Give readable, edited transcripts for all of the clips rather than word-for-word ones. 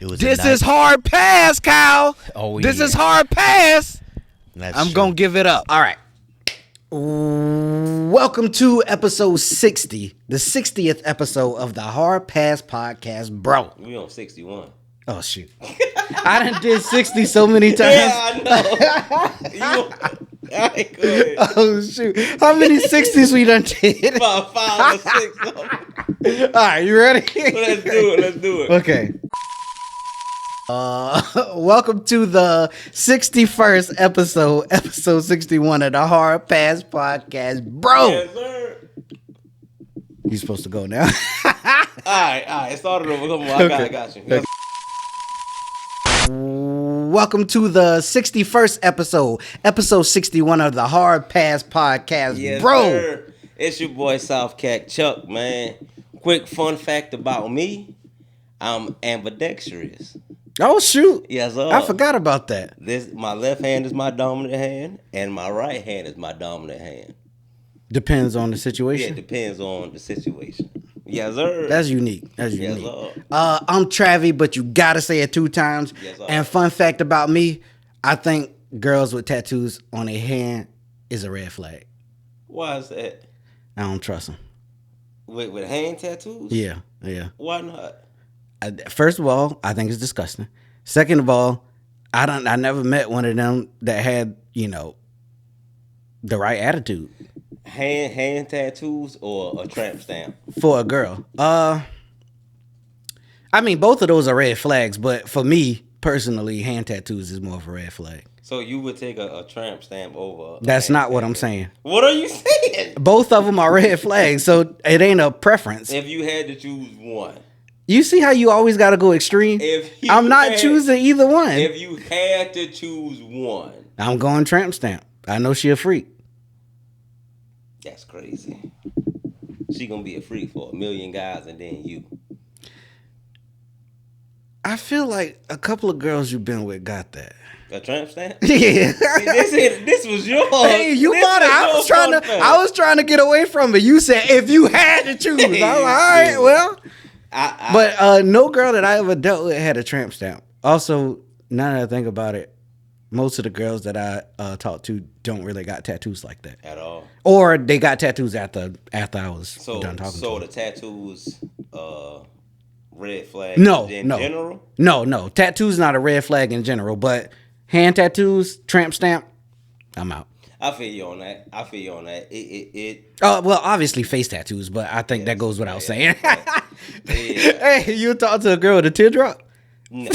This is hard pass, Kyle. Oh, this yeah. is hard pass. I'm going to give it up. All right. Welcome to episode 60, the 60th episode of the Hard Pass Podcast, bro. We on 61. Oh, shoot. I done did 60 so many times. Yeah, I know. All right, go ahead. Oh, shoot. How many 60s we done did? About 5 or 6 of them. All right, you ready? Let's do it. Okay. Welcome to the 61st episode 61 of the Hard Pass Podcast, bro. Yes, sir. You supposed to go now. All right. Start it over. Come on, I got you. Okay. Welcome to the 61st episode 61 of the Hard Pass Podcast, Yes, bro. Sir. It's your boy South Cat Chuck, man. Quick fun fact about me: I'm ambidextrous. Oh shoot! Yes, sir. I forgot about that. My left hand is my dominant hand, and my right hand is my dominant hand. Depends on the Yeah, situation. it depends on the situation. Yes, sir. That's unique. Yes, unique. sir. I'm Travie, but you gotta say it 2 times. Yes, sir. And fun fact about me, I think girls with tattoos on their hand is a red flag. Why is that? I don't trust them. With hand tattoos? Yeah. Why not? First of all, I think it's disgusting. Second of all, I never met one of them that had, the right attitude. Hand tattoos or a tramp stamp? For a girl. I mean, both of those are red flags, but for me, personally, hand tattoos is more of a red flag. So you would take a tramp stamp over? That's not what I'm saying. What are you saying? Both of them are red flags, so it ain't a preference. If you had to choose one. You see how you always got to go extreme? I'm not choosing either one. If you had to choose one. I'm going tramp stamp. I know she a freak. That's crazy. She gonna be a freak for 1 million guys and then you. I feel like a couple of girls you've been with got that. A tramp stamp? Yeah. See, this was yours. Hey, you bought it. I was trying to get away from it. You said if you had to choose. I'm like, all right, well. But no girl that I ever dealt with had a tramp stamp. Also, now that I think about it, most of the girls that I talked to don't really got tattoos like that at all, or they got tattoos after I was done talking to them. So the tattoos, red flag. No. General. No, tattoos not a red flag in general, but hand tattoos, tramp stamp, I'm out. I feel you on that. Well, obviously face tattoos, but I think that goes without saying. Hey, you talk to a girl with a teardrop? No.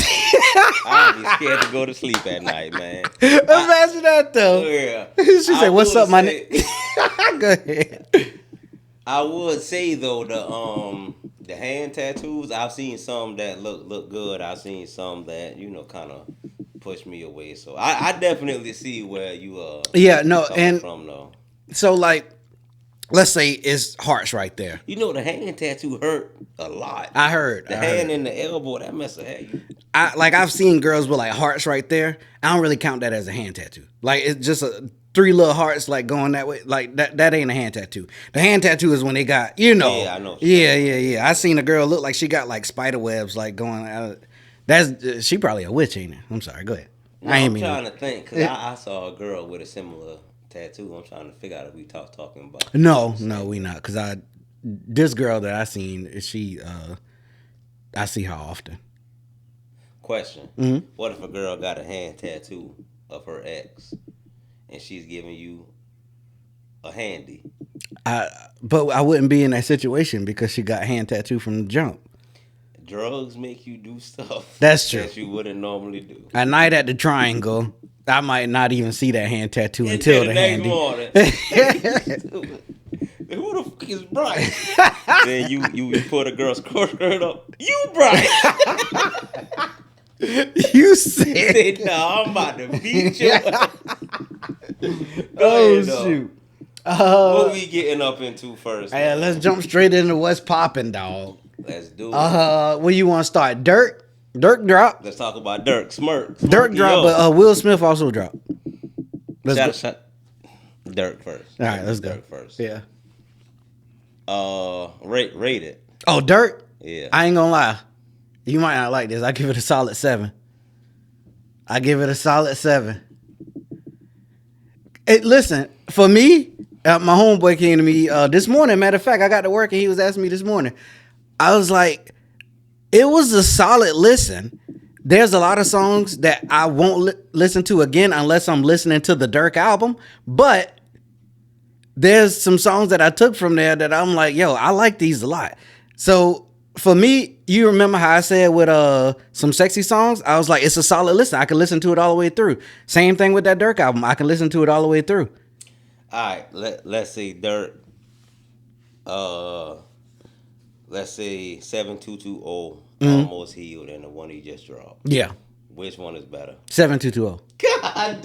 I'd be scared to go to sleep at night, man. Imagine that though. Yeah. She said, "What's up, my nigga?" Go ahead. I would say though the hand tattoos, I've seen some that look good. I've seen some that kind of push me away. So I definitely see where you coming from though. So like, let's say it's hearts right there. The hand tattoo hurt a lot. I heard the hand in the elbow, that mess of head. I've seen girls with like hearts right there. I don't really count that as a hand tattoo. Like it's just 3 little hearts like going that way. Like that ain't a hand tattoo. The hand tattoo is when they got Yeah, I know. Yeah. I seen a girl look like she got like spider webs like going out. She probably a witch, ain't it? I'm sorry. Go ahead. No, I'm trying to think because I saw a girl with a similar tattoo. I'm trying to figure out if we talking about. No, we not. Because this girl that I seen, I see her often. Question: mm-hmm. What if a girl got a hand tattoo of her ex, and she's giving you a handy? But I wouldn't be in that situation because she got hand tattoo from the jump. Drugs make you do stuff. That's true. That you wouldn't normally do. A night at the Triangle, I might not even see that hand tattoo until the next handy. Morning. Who the fuck is Bright? Then you put a girl's skirt up. You Bright. You said no, I'm about to beat you. Shoot. What we getting up into first? Hey, let's jump straight into what's popping, dog. Let's do it. Where you want to start? Durk drop. Let's talk about Durk. Durk drop, but Will Smith also dropped. Shot. Durk first. All right, let's go. Durk first. Yeah. Rate it. Oh, Durk? Yeah. I ain't gonna lie. You might not like this. I give it a solid 7. I give it a solid 7. Listen, for me, my homeboy came to me this morning. Matter of fact, I got to work and he was asking me this morning. I was like, it was a solid listen. There's a lot of songs that I won't listen to again unless I'm listening to the Durk album. But there's some songs that I took from there that I'm like, yo, I like these a lot. So for me, you remember how I said with some sexy songs, I was like, it's a solid listen. I can listen to it all the way through. Same thing with that Durk album. I can listen to it all the way through. All right, let's say Durk. Let's say 7220 Almost Healed and the one he just dropped. Yeah. Which one is better? 7220. God,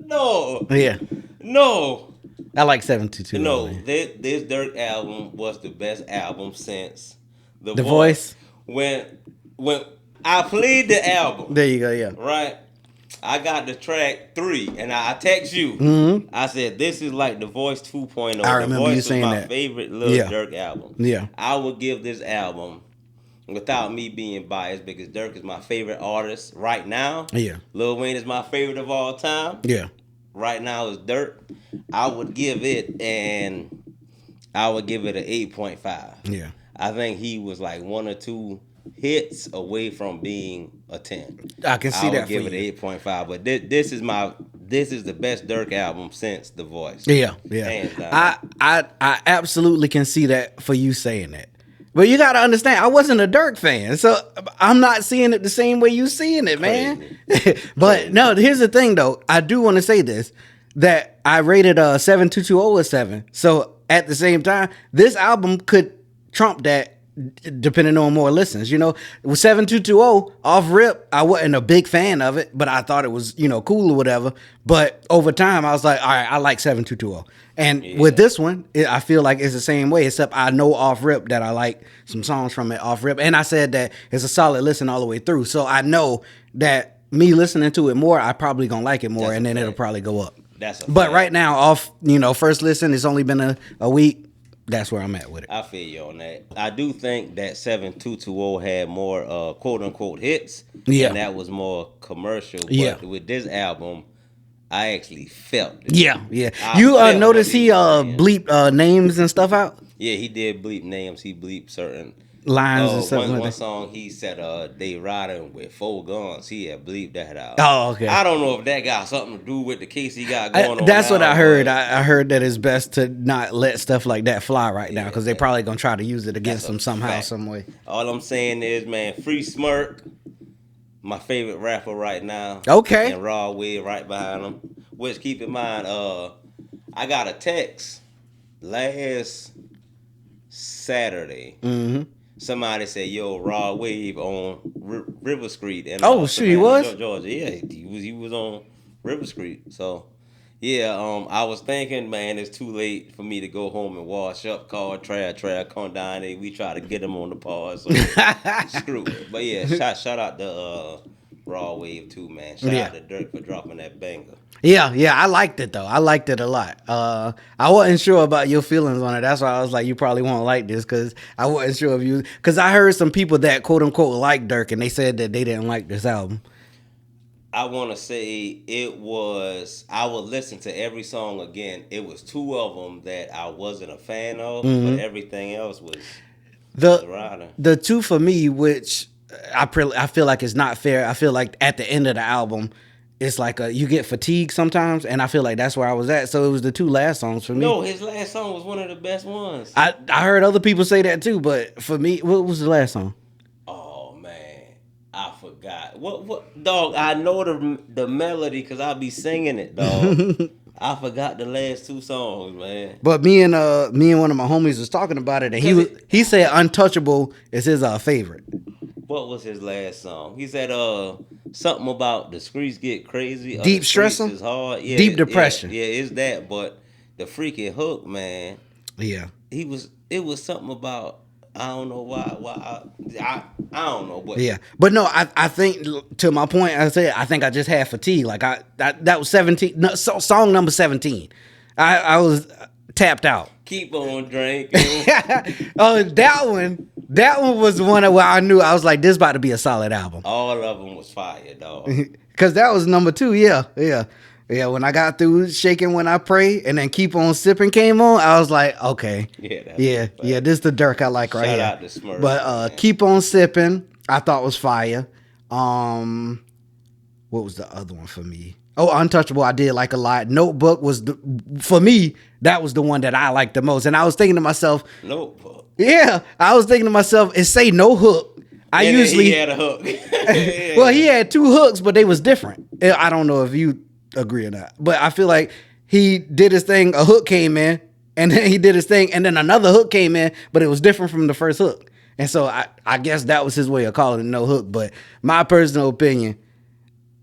no. Yeah. No. I like 722. No, this Durk album was the best album since The Voice. When I played the album. There you go, yeah. Right? I got the track 3 and I text you. Mm-hmm. I said, this is like The Voice 2.0. I remember The Voice you saying was my that. favorite Lil Durk album. Yeah. I would give this album, without me being biased, because Durk is my favorite artist right now. Yeah. Lil Wayne is my favorite of all time. Yeah. Right now is Durk. I would give it an 8.5. Yeah. I think he was like 1 or 2 hits away from being a 10. I can see I that would give for it you. an 8.5. But this is the best Durk album since The Voice. Yeah, yeah. Hands down. I absolutely can see that for you saying that. But you got to understand, I wasn't a Durk fan, so I'm not seeing it the same way you seeing it, man. But no, here's the thing, though. I do want to say this, that I rated 7220 a 7. So at the same time, this album could trump that depending on more listens. You know, with 7220 off rip, I wasn't a big fan of it, but I thought it was, cool or whatever. But over time, I was like, all right, I like 7220. And with this one, I feel like it's the same way, except I know off rip that I like some songs from it off rip. And I said that it's a solid listen all the way through. So I know that me listening to it more, I probably gonna like it more. That's and then fact. it'll probably go up. That's a But fact. right now, off, first listen, it's only been a week. That's where I'm at with it. I feel you on that. I do think that 7220 had more quote unquote hits. Yeah. And that was more commercial. But Yeah. with this album, I actually felt it. Yeah. I You felt notice what he he was saying. bleeped names and stuff out? Yeah, he did bleep names. He bleeped certain Lines and stuff like one that. song he said they riding with 4 guns. He had bleeped that out. Oh, okay. I don't know if that got something to do with the case he got going on. That's what now, I heard. but I heard that it's best to not let stuff like that fly right now because they're probably gonna try to use it against That's a them somehow, fact. some way. All I'm saying is, man, Free Smirk, my favorite rapper right now. Okay. And Raw Wave right behind him. Which, keep in mind, I got a text last Saturday. Mm-hmm. Somebody said, "Yo, Raw Wave on River Street." And Shoot, he was? Georgia. Yeah, he was on River Street. So, yeah, I was thinking, man, it's too late for me to go home and wash up. Call Trad, come down there. We try to get him on the pause. So screw it. But yeah, shout out to Raw Wave too, man. Shout out to Durk for dropping that banger. Yeah, I liked it though. I liked it a lot. I wasn't sure about your feelings on it. That's why I was like, you probably won't like this because I wasn't sure if you. Because I heard some people that quote unquote like Durk and they said that they didn't like this album. I want to say I would listen to every song again. It was 2 of them that I wasn't a fan of, but everything else was rider. The 2 for me, which I feel like it's not fair. I feel like at the end of the album, it's like you get fatigued sometimes, and I feel like that's where I was at. So it was the 2 last songs for me. No, his last song was one of the best ones. I heard other people say that too, but for me, what was the last song? Oh man, I forgot. What dog? I know the melody because I be singing it, dog. I forgot the last 2 songs, man. But me and one of my homies was talking about it, and he said "Untouchable" is his favorite. What was his last song? He said something about the streets get crazy. Deep the streets stressing? is hard. Yeah, Deep depression. Yeah, it's that. But the freaking hook, man. Yeah. It was something about I don't know why I don't know. But Yeah, but no, I think to my point, I think I just had fatigue. Like that was 17, no, song number 17. I was tapped out. keep on drinking. Oh, that one. That one was the one where I knew I was like, this about to be a solid album. All of them was fire, dog. Cause that was number 2. Yeah. When I got through Shaking When I Pray and then Keep On Sipping came on, I was like, okay. Yeah. This is the Durk I like right here. Shout out to Smurf. But Keep On Sipping, I thought was fire. What was the other one for me? Oh, Untouchable, I did like a lot. Notebook was for me, that was the one that I liked the most. And I was thinking to myself, Notebook. Yeah, I was thinking to myself, it say no hook. He had a hook. Well, he had 2 hooks, but they was different. I don't know if you agree or not, but I feel like he did his thing. A hook came in, and then he did his thing, and then another hook came in, but it was different from the first hook. And so I guess that was his way of calling it no hook. But my personal opinion,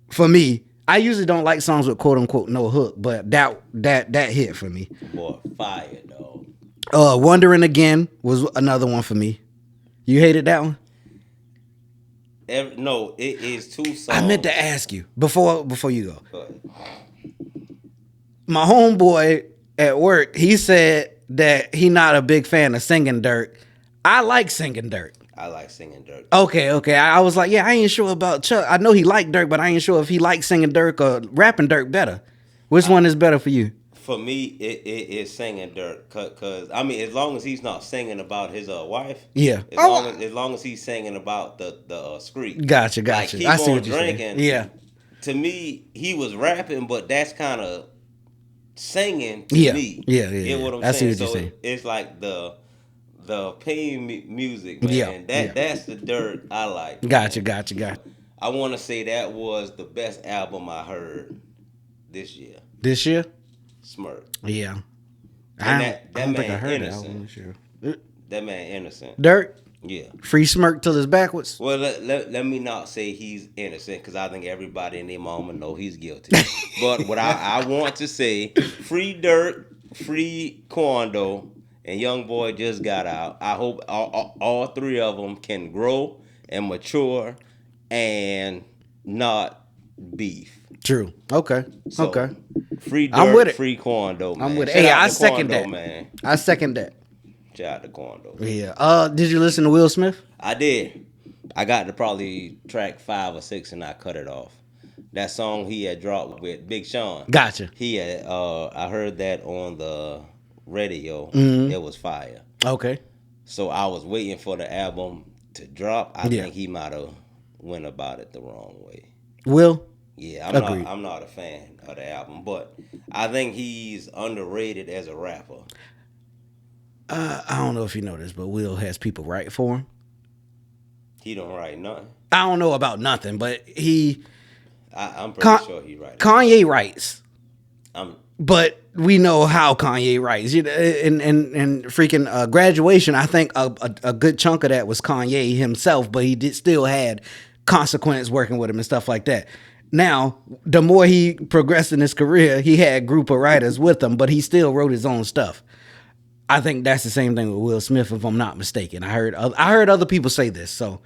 for me, I usually don't like songs with quote unquote no hook, but that hit for me. Boy, fire, dog. Wondering Again was another one for me. You hated that one? No, it is 2 songs. I meant to ask you before you go. My homeboy at work, he said that he not a big fan of singing Durk. I like singing Durk. I like singing Durk. Okay. I was like, I ain't sure about Chuck. I know he liked Durk, but I ain't sure if he likes singing Durk or rapping Durk better. Which one is better for you? For me, it is singing Durk, cause I mean, as long as he's not singing about his wife, yeah. As long as he's singing about the screech. Gotcha. Like, keep I see on what you're drinking. saying. Yeah. To me, he was rapping, but that's kind of singing to me. Yeah. You know what I'm I saying? See what you're saying. It's like the pain music, man. That's the Durk I like. Gotcha. I want to say that was the best album I heard this year. This year? Smurf. Yeah. And I don't think I man heard innocent. That man innocent. Durk? Yeah. Free smirk till it's backwards? Well, let me not say he's innocent, because I think everybody in their mama know he's guilty. But what I want to say, free Durk, free Quando, and Youngboy just got out. I hope all 3 of them can grow and mature and not beef. True. Okay. So, okay. Free Durk, I'm with it. free Quando, man. I'm with it. Shout Hey, out I to second Quando, that. Man. I second that. Shout out to Quando. Yeah. Did you listen to Will Smith? I did. I got to probably track 5 or 6 and I cut it off. That song he had dropped with Big Sean. Gotcha. He had. I heard that on the radio. Mm-hmm. It was fire. Okay. So I was waiting for the album to drop. I Yeah. think he might have went about it the wrong way. Will? Yeah, Agreed. I'm not a fan of the album, but I think he's underrated as a rapper. I don't know if you know this, but Will has people write for him. He don't write nothing. I don't know about nothing, but I'm pretty sure he writes. Kanye writes. I'm But we know how Kanye writes. You know, and freaking Graduation, I think a good chunk of that was Kanye himself, but he still had Consequence working with him and stuff like that. Now, the more he progressed in his career, he had a group of writers with him, but he still wrote his own stuff. I think that's the same thing with Will Smith, if I'm not mistaken. I heard other people say this, so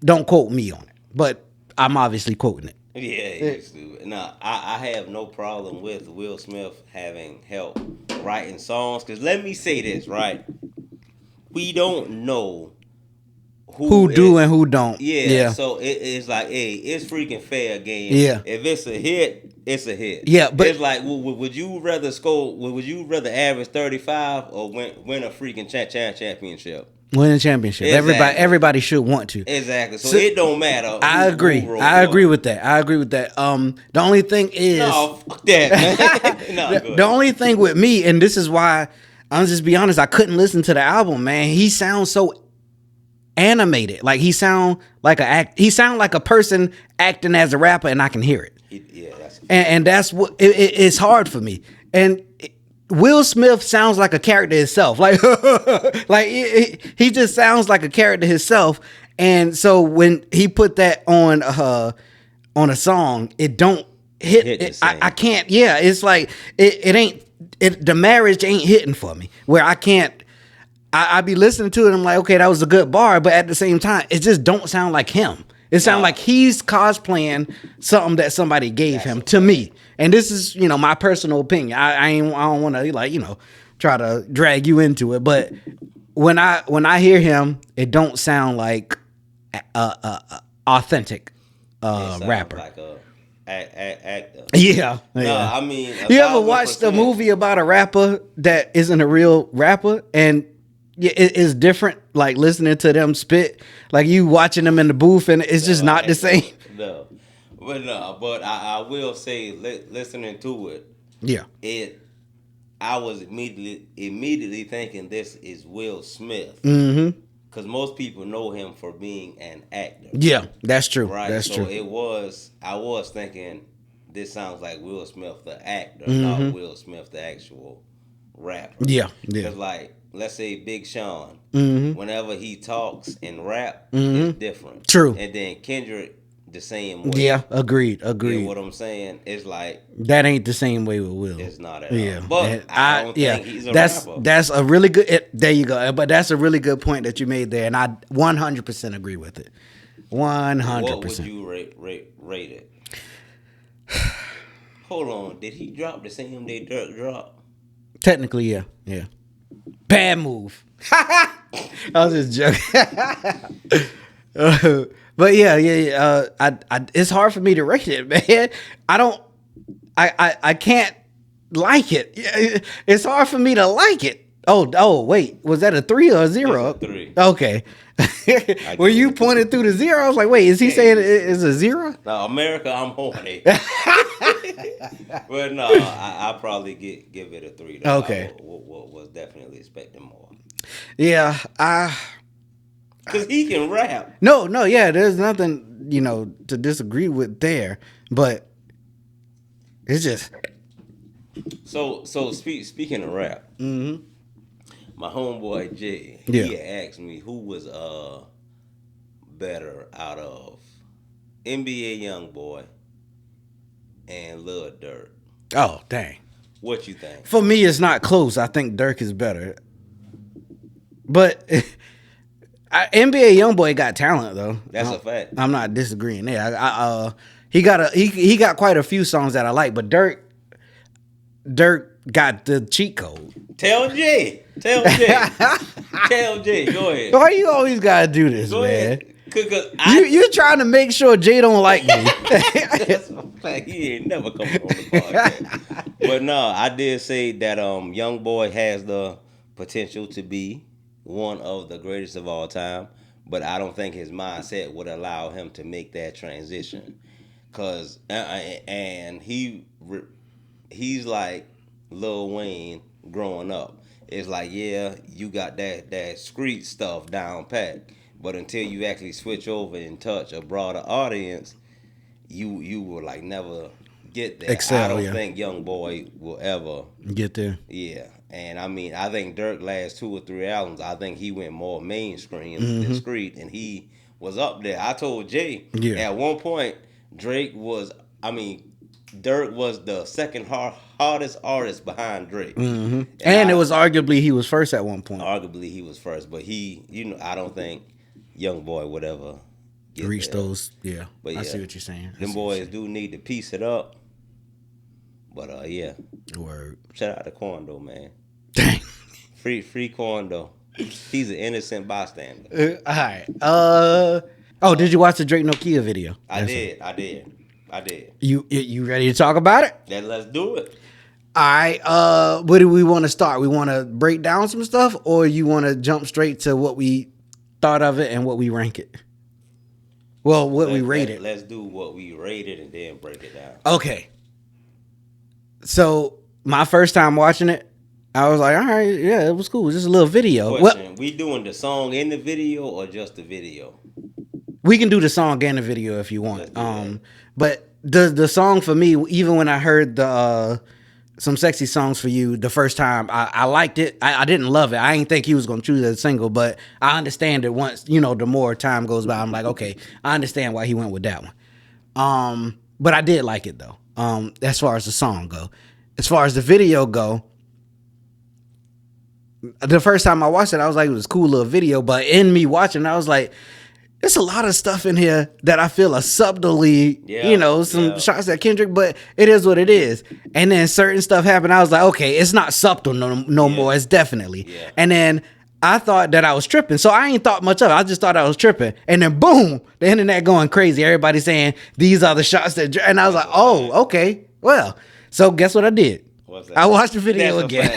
don't quote me on it. But I'm obviously quoting it. Yeah, stupid. Now, I have no problem with Will Smith having help writing songs, because let me say this, right? We don't know who do and who don't. Yeah. So it's like, hey, it's freaking fair game. Yeah. If it's a hit, it's a hit. Yeah, but it's like, would you rather score? Would you rather average 35 or win a freaking championship? Win a championship. Exactly. Everybody should want to. Exactly. So it don't matter. I agree. I agree with that. The only thing is, no, fuck that, man. No, the only thing with me, and this is why I'm just be honest, I couldn't listen to the album, man. He sounds so animated. Like he sound like a person acting as a rapper, and I can hear it. And that's what it's hard for me. And Will Smith sounds like a character himself. Like he just sounds like a character himself. And so when he put that on a song, it don't hit. I can't. Yeah, it's like it ain't. The marriage ain't hitting for me. Where I can't. I be listening to it. I'm like, okay, that was a good bar, but at the same time, it just don't sound like him. It sounds like he's cosplaying something that somebody gave him to me. And this is, my personal opinion. I don't want to try to drag you into it. But when I hear him, it don't sound like authentic rapper. Like a actor. Yeah. No, I mean, you ever watched a movie about a rapper that isn't a real rapper and it's different? Like listening to them spit, like you watching them in the booth, and it's just not the same. No, but I will say, listening to it, Yeah. I was immediately thinking this is Will Smith. Mm-hmm. Because most people know him for being an actor. Yeah, that's true. Right. That's true. I was thinking this sounds like Will Smith the actor, Mm-hmm. not Will Smith the actual rapper. Yeah. Because like, let's say Big Sean, Mm-hmm. whenever he talks and rap, Mm-hmm. it's different. True. And then Kendrick the same way. Yeah, agreed. You know what I'm saying? It's like That ain't the same way with Will. it's not at Yeah, all. But I don't think he's a rapper. That's a really good. There you go. But that's a really good point that you made there, and I 100% agree with it. 100%. What would you rate it? Hold on, did he drop the same day Durk dropped? Technically, yeah. Bad move. I was just joking. But yeah. It's hard for me to rate it, man. I can't like it. It's hard for me to like it. Oh, wait. Was that a 3 or a 0? It's a 3. Okay. When you pointed through the 0, I was like, wait, is he saying it's a 0? No, America, I'm horny. But no, I probably give it a 3. Though. Okay. I was definitely expecting more. Yeah, Because he can rap. No, yeah, there's nothing, to disagree with there, but it's just. So speaking of rap, Mm-hmm. my homeboy Jay, Yeah. he had asked me who was better out of NBA Youngboy and Lil Durk. Oh, dang. What you think? For me, it's not close. I think Durk is better. But NBA Youngboy got talent, though. That's a fact. I'm not disagreeing there. He got quite a few songs that I like, but Durk got the cheat code. Tell Jay. Tell Jay. Go ahead. Why you always gotta do this, Go man? ahead. You trying to make sure Jay don't like me. That's a fact. He ain't never come on the podcast. But no, I did say that Youngboy has the potential to be one of the greatest of all time, but I don't think his mindset would allow him to make that transition. Cause and he's like Lil Wayne growing up. It's like, yeah, you got that street stuff down pat, but until you actually switch over and touch a broader audience, you will like never get there. Excel, I don't yeah. think Youngboy will ever Get there. Yeah, and I mean, I think Durk last 2 or 3 albums, I think he went more mainstream than street, and he was up there. I told Jay at one point, Durk was the second hardest artist behind Drake. Mm-hmm. And it was arguably he was first at one point. Arguably he was first, but I don't think Youngboy would ever Reach those, yeah. But I see what you're saying. Them boys do need to piece it up. But yeah. Word. Shout out to Corn though, man. Dang. Free Corn though. He's an innocent bystander. All right. Did you watch the Drake Nokia video? I did. You ready to talk about it? Then let's do it. All right. Where do we want to start? We want to break down some stuff, or you want to jump straight to what we thought of it and what we rank it? Well, we rate it. Let's do what we rated and then break it down. Okay. So my first time watching it, I was like, all right, yeah, it was cool. It was just a little video. Question, we doing the song in the video or just the video? We can do the song and the video if you want. But the song for me, even when I heard the Some Sexy Songs for You the first time, I liked it. I didn't love it. I didn't think he was going to choose it as a single, but I understand it once, the more time goes by. I'm like, okay, I understand why he went with that one. But I did like it though. As far as the song go. As far as the video go, the first time I watched it, I was like, it was a cool little video. But in me watching, I was like, there's a lot of stuff in here that I feel are subtly, some shots at Kendrick, but it is what it is. And then certain stuff happened. I was like, okay, it's not subtle no more. It's definitely. Yeah. And then I thought that I was tripping. So I ain't thought much of it. I just thought I was tripping. And then boom, the internet going crazy. Everybody saying these are the shots that, and I was like, oh, okay. Well, so guess what I did? What's that? I watched the video again.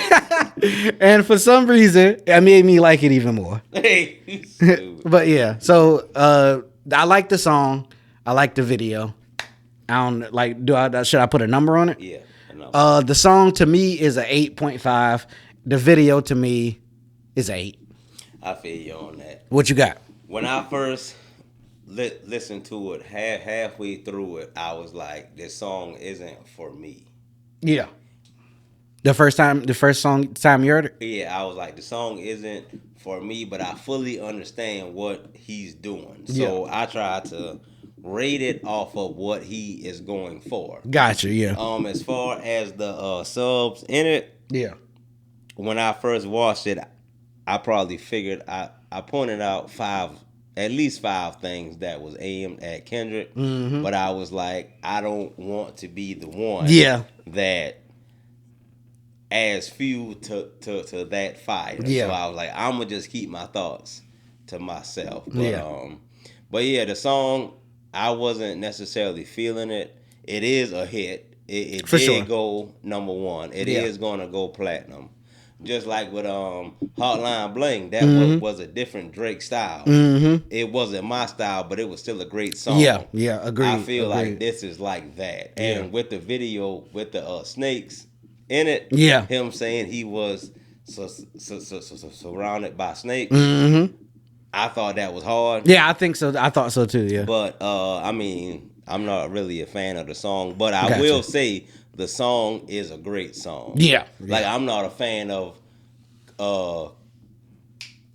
And for some reason, it made me like it even more. Hey, But yeah, so I like the song. I like the video. I don't like, should I put a number on it? Yeah. I know. The song to me is a 8.5. The video to me is 8. I feel you on that. What you got? When I first listened to it, halfway through it, I was like, this song isn't for me. Yeah. The first time you heard it? Yeah, I was like, the song isn't for me, but I fully understand what he's doing. So I try to rate it off of what he is going for. Gotcha, yeah. As far as the subs in it, Yeah. when I first watched it, I probably figured I pointed out at least five things that was aimed at Kendrick, but I was like, I don't want to be the one that adds fuel to that fire. Yeah. So I was like, I'm gonna just keep my thoughts to myself. But yeah, the song, I wasn't necessarily feeling it. It is a hit. It For did sure. go number one. It is gonna go platinum. Just like with Hotline Bling, that was a different Drake style. It wasn't my style, but it was still a great song. Yeah, agreed. I feel like this is like that. And with the video, with the snakes in it, him saying he was surrounded by snakes, I thought that was hard. Yeah, I think so. I thought so too, yeah. But, I mean, I'm not really a fan of the song, but I will say the song is a great song. Yeah. Like, I'm not a fan of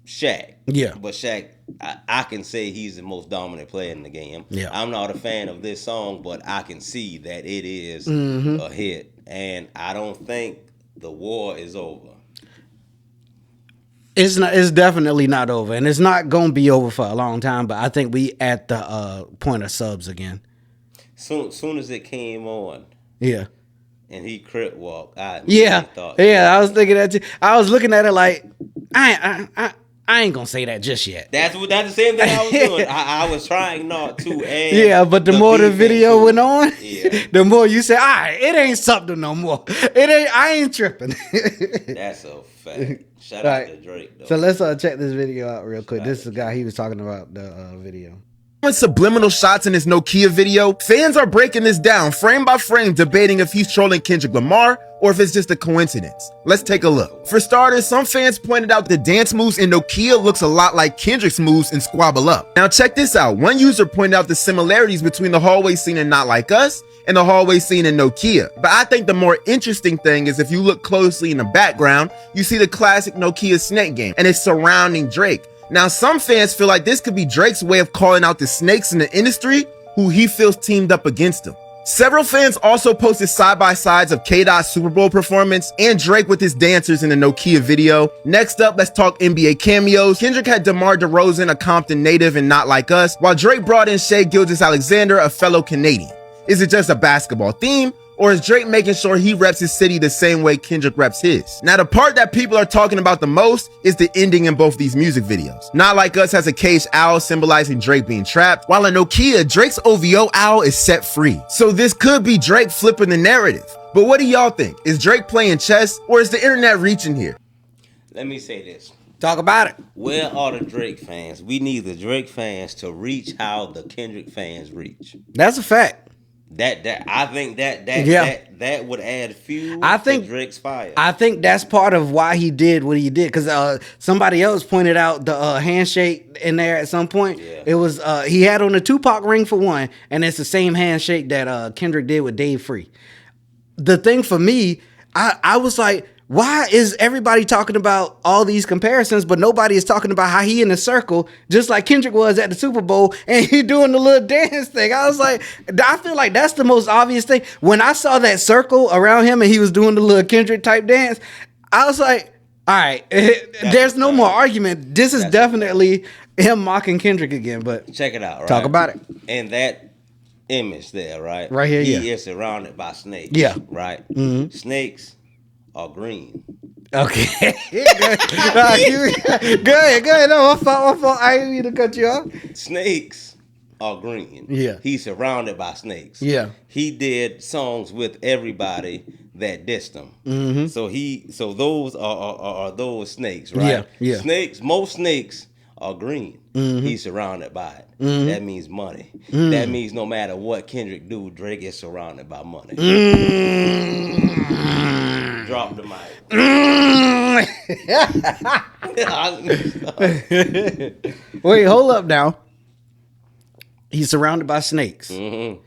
Shaq. Yeah. But Shaq, I can say he's the most dominant player in the game. Yeah. I'm not a fan of this song, but I can see that it is a hit. And I don't think the war is over. It's not. It's definitely not over, and it's not gonna be over for a long time. But I think we at the point of subs again. Soon as it came on, Yeah. and he crip walked, I thought, I was thinking that too. I was looking at it like I ain't gonna say that just yet. That's the same thing I was doing. I was trying not to. But the more the video went on, Yeah. the more you say, "All right, it ain't something no more. It ain't. I ain't tripping." That's a fact. Shout out to Drake, though. So let's check this video out real quick. This is the guy he was talking about the video. Subliminal shots in his Nokia video, fans are breaking this down frame by frame, debating if he's trolling Kendrick Lamar or if it's just a coincidence. Let's take a look. For starters, some fans pointed out the dance moves in Nokia looks a lot like Kendrick's moves in Squabble Up. Now check this out. One user pointed out the similarities between the hallway scene in Not Like Us and the hallway scene in Nokia. But I think the more interesting thing is if you look closely in the background, you see the classic Nokia snake game and it's surrounding Drake. Now, some fans feel like this could be Drake's way of calling out the snakes in the industry who he feels teamed up against him. Several fans also posted side-by-sides of K-Dot's Super Bowl performance and Drake with his dancers in the Nokia video. Next up, let's talk NBA cameos. Kendrick had DeMar DeRozan, a Compton native and Not Like Us, while Drake brought in Shai Gilgeous-Alexander, a fellow Canadian. Is it just a basketball theme? Or is Drake making sure he reps his city the same way Kendrick reps his? Now, the part that people are talking about the most is the ending in both these music videos. Not Like Us has a caged owl symbolizing Drake being trapped, while in Nokia, Drake's OVO owl is set free. So this could be Drake flipping the narrative. But what do y'all think? Is Drake playing chess or is the internet reaching here? Let me say this. Talk about it. Where are the Drake fans? We need the Drake fans to reach how the Kendrick fans reach. That's a fact. I think that would add fuel to Drake's fire. I think that's part of why he did what he did, because somebody else pointed out the handshake in there at some point. Yeah. It was he had on a Tupac ring for one, and it's the same handshake that Kendrick did with Dave Free. The thing for me, I was like, why is everybody talking about all these comparisons, but nobody is talking about how he in the circle, just like Kendrick was at the Super Bowl, and he doing the little dance thing? I was like, I feel like that's the most obvious thing. When I saw that circle around him and he was doing the little Kendrick type dance, I was like, all right, there's no more argument. This is definitely him mocking Kendrick again. But check it out. Right? Talk about it. And that image there, right? Right here, he is surrounded by snakes. Yeah. Right? Snakes are green. Okay. Go ahead. No, my fault. I didn't mean to cut you off. Snakes are green. Yeah. He's surrounded by snakes. Yeah. He did songs with everybody that dissed him. Mm-hmm. So those are those snakes, right? Yeah. Snakes, most snakes are green. Mm-hmm. He's surrounded by it. Mm-hmm. That means money. That means no matter what Kendrick do, Drake is surrounded by money. Drop the mic. Wait, hold up now. He's surrounded by snakes. Mm-hmm.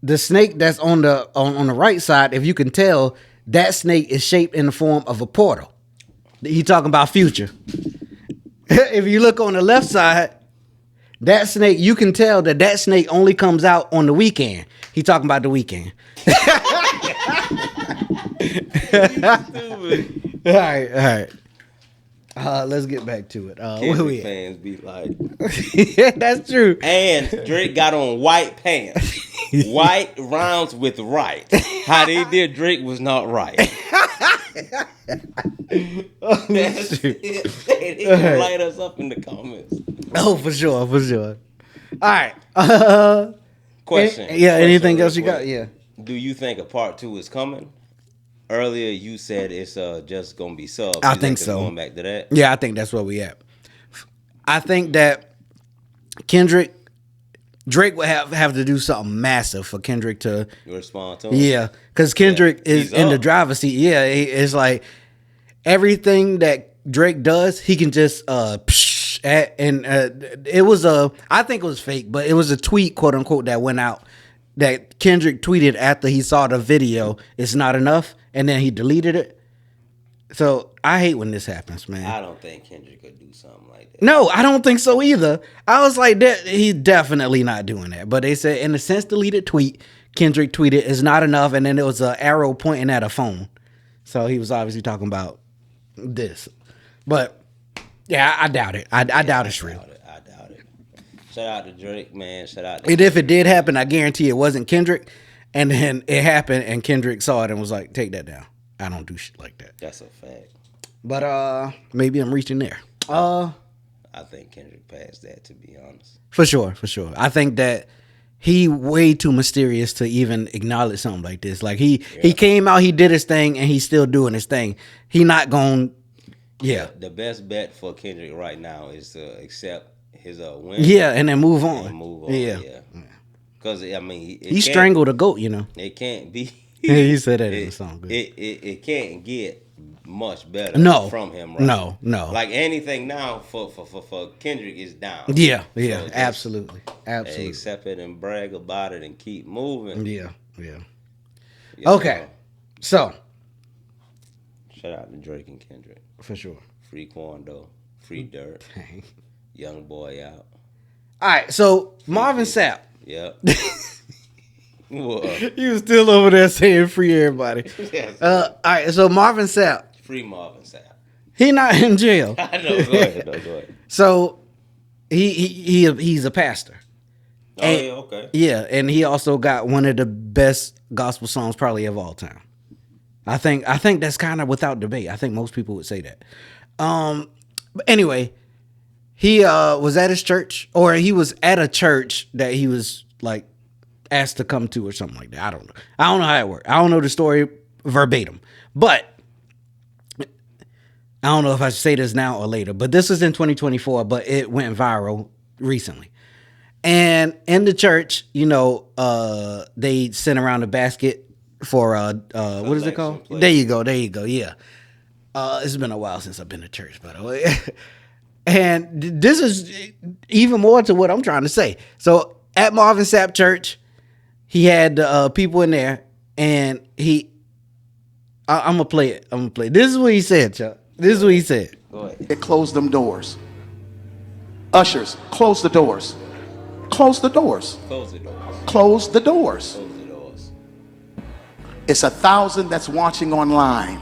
The snake that's on the right side, if you can tell, that snake is shaped in the form of a portal. He talking about Future. If you look on the left side, that snake, you can tell that snake only comes out on the weekend. He talking about the weekend. All right. Let's get back to it. Where we at? Fans be like, that's true. And Drake got on white pants. White rhymes with right. How they did Drake was not right. That's it. They can light us up in the comments. Oh, for sure. All right. Question. Anything else you got? Yeah. Do you think a part 2 is coming? Earlier you said it's just gonna be subs. I think so. Going back to that. Yeah, I think that's where we at. I think that Drake would have to do something massive for Kendrick to respond to him. Yeah, because Kendrick is in the driver's seat. Yeah, it's like everything that Drake does, he can just it was I think it was fake, but it was a tweet, quote unquote, that went out that Kendrick tweeted after he saw the video. It's not enough, and then he deleted it. So I hate when this happens, man. I don't think Kendrick could do something like that. No, I don't think so either. I was like, he's definitely not doing that. But they said in the since deleted tweet, Kendrick tweeted, "It's not enough," and then there was an arrow pointing at a phone. So he was obviously talking about this. But yeah, I doubt it. I doubt it's real. I doubt it. Shout out to Drake, man. Shout out to And if it did happen, I guarantee it wasn't Kendrick. And then it happened, and Kendrick saw it and was like, "Take that down. I don't do shit like that." That's a fact. But maybe I'm reaching there. I think Kendrick passed that, to be honest. For sure. I think that he way too mysterious to even acknowledge something like this. Like he came out, he did his thing, and he's still doing his thing. He not going. Yeah. The best bet for Kendrick right now is to accept his win. Yeah, and then move on. Yeah. Because I mean, he strangled a goat. You know. It can't be. He said that in the song. It can't get much better from him. Right? No. Like anything now for Kendrick is down. Yeah, so absolutely. Accept it and brag about it and keep moving. Yeah. Okay, so shout out to Drake and Kendrick for sure. Free Quando, free Durk, Youngboy out. All right, so Marvin Sapp. Yep. He was still over there saying free everybody. Yes. All right, so Marvin Sapp. Free Marvin Sapp. He not in jail. I know. Go ahead. So he's a pastor. Oh, yeah, okay. Yeah, and he also got one of the best gospel songs probably of all time. I think that's kind of without debate. I think most people would say that. But anyway, he was at his church, or he was at a church that he was like asked to come to or something like that. I don't know how it worked. I don't know the story verbatim, but I don't know if I should say this now or later, but this was in 2024, but it went viral recently. And in the church, they sent around a basket for what is it called? Plate. There you go. Yeah. It's been a while since I've been to church, by the way. And this is even more to what I'm trying to say. So at Marvin Sapp Church, he had people in there, and I'm gonna play it. This is what he said, Chuck. This is what he said. Go ahead. It closed them doors. Ushers, close the doors. Close the doors. Close the doors. Close the doors. Close the doors. It's 1,000 that's watching online.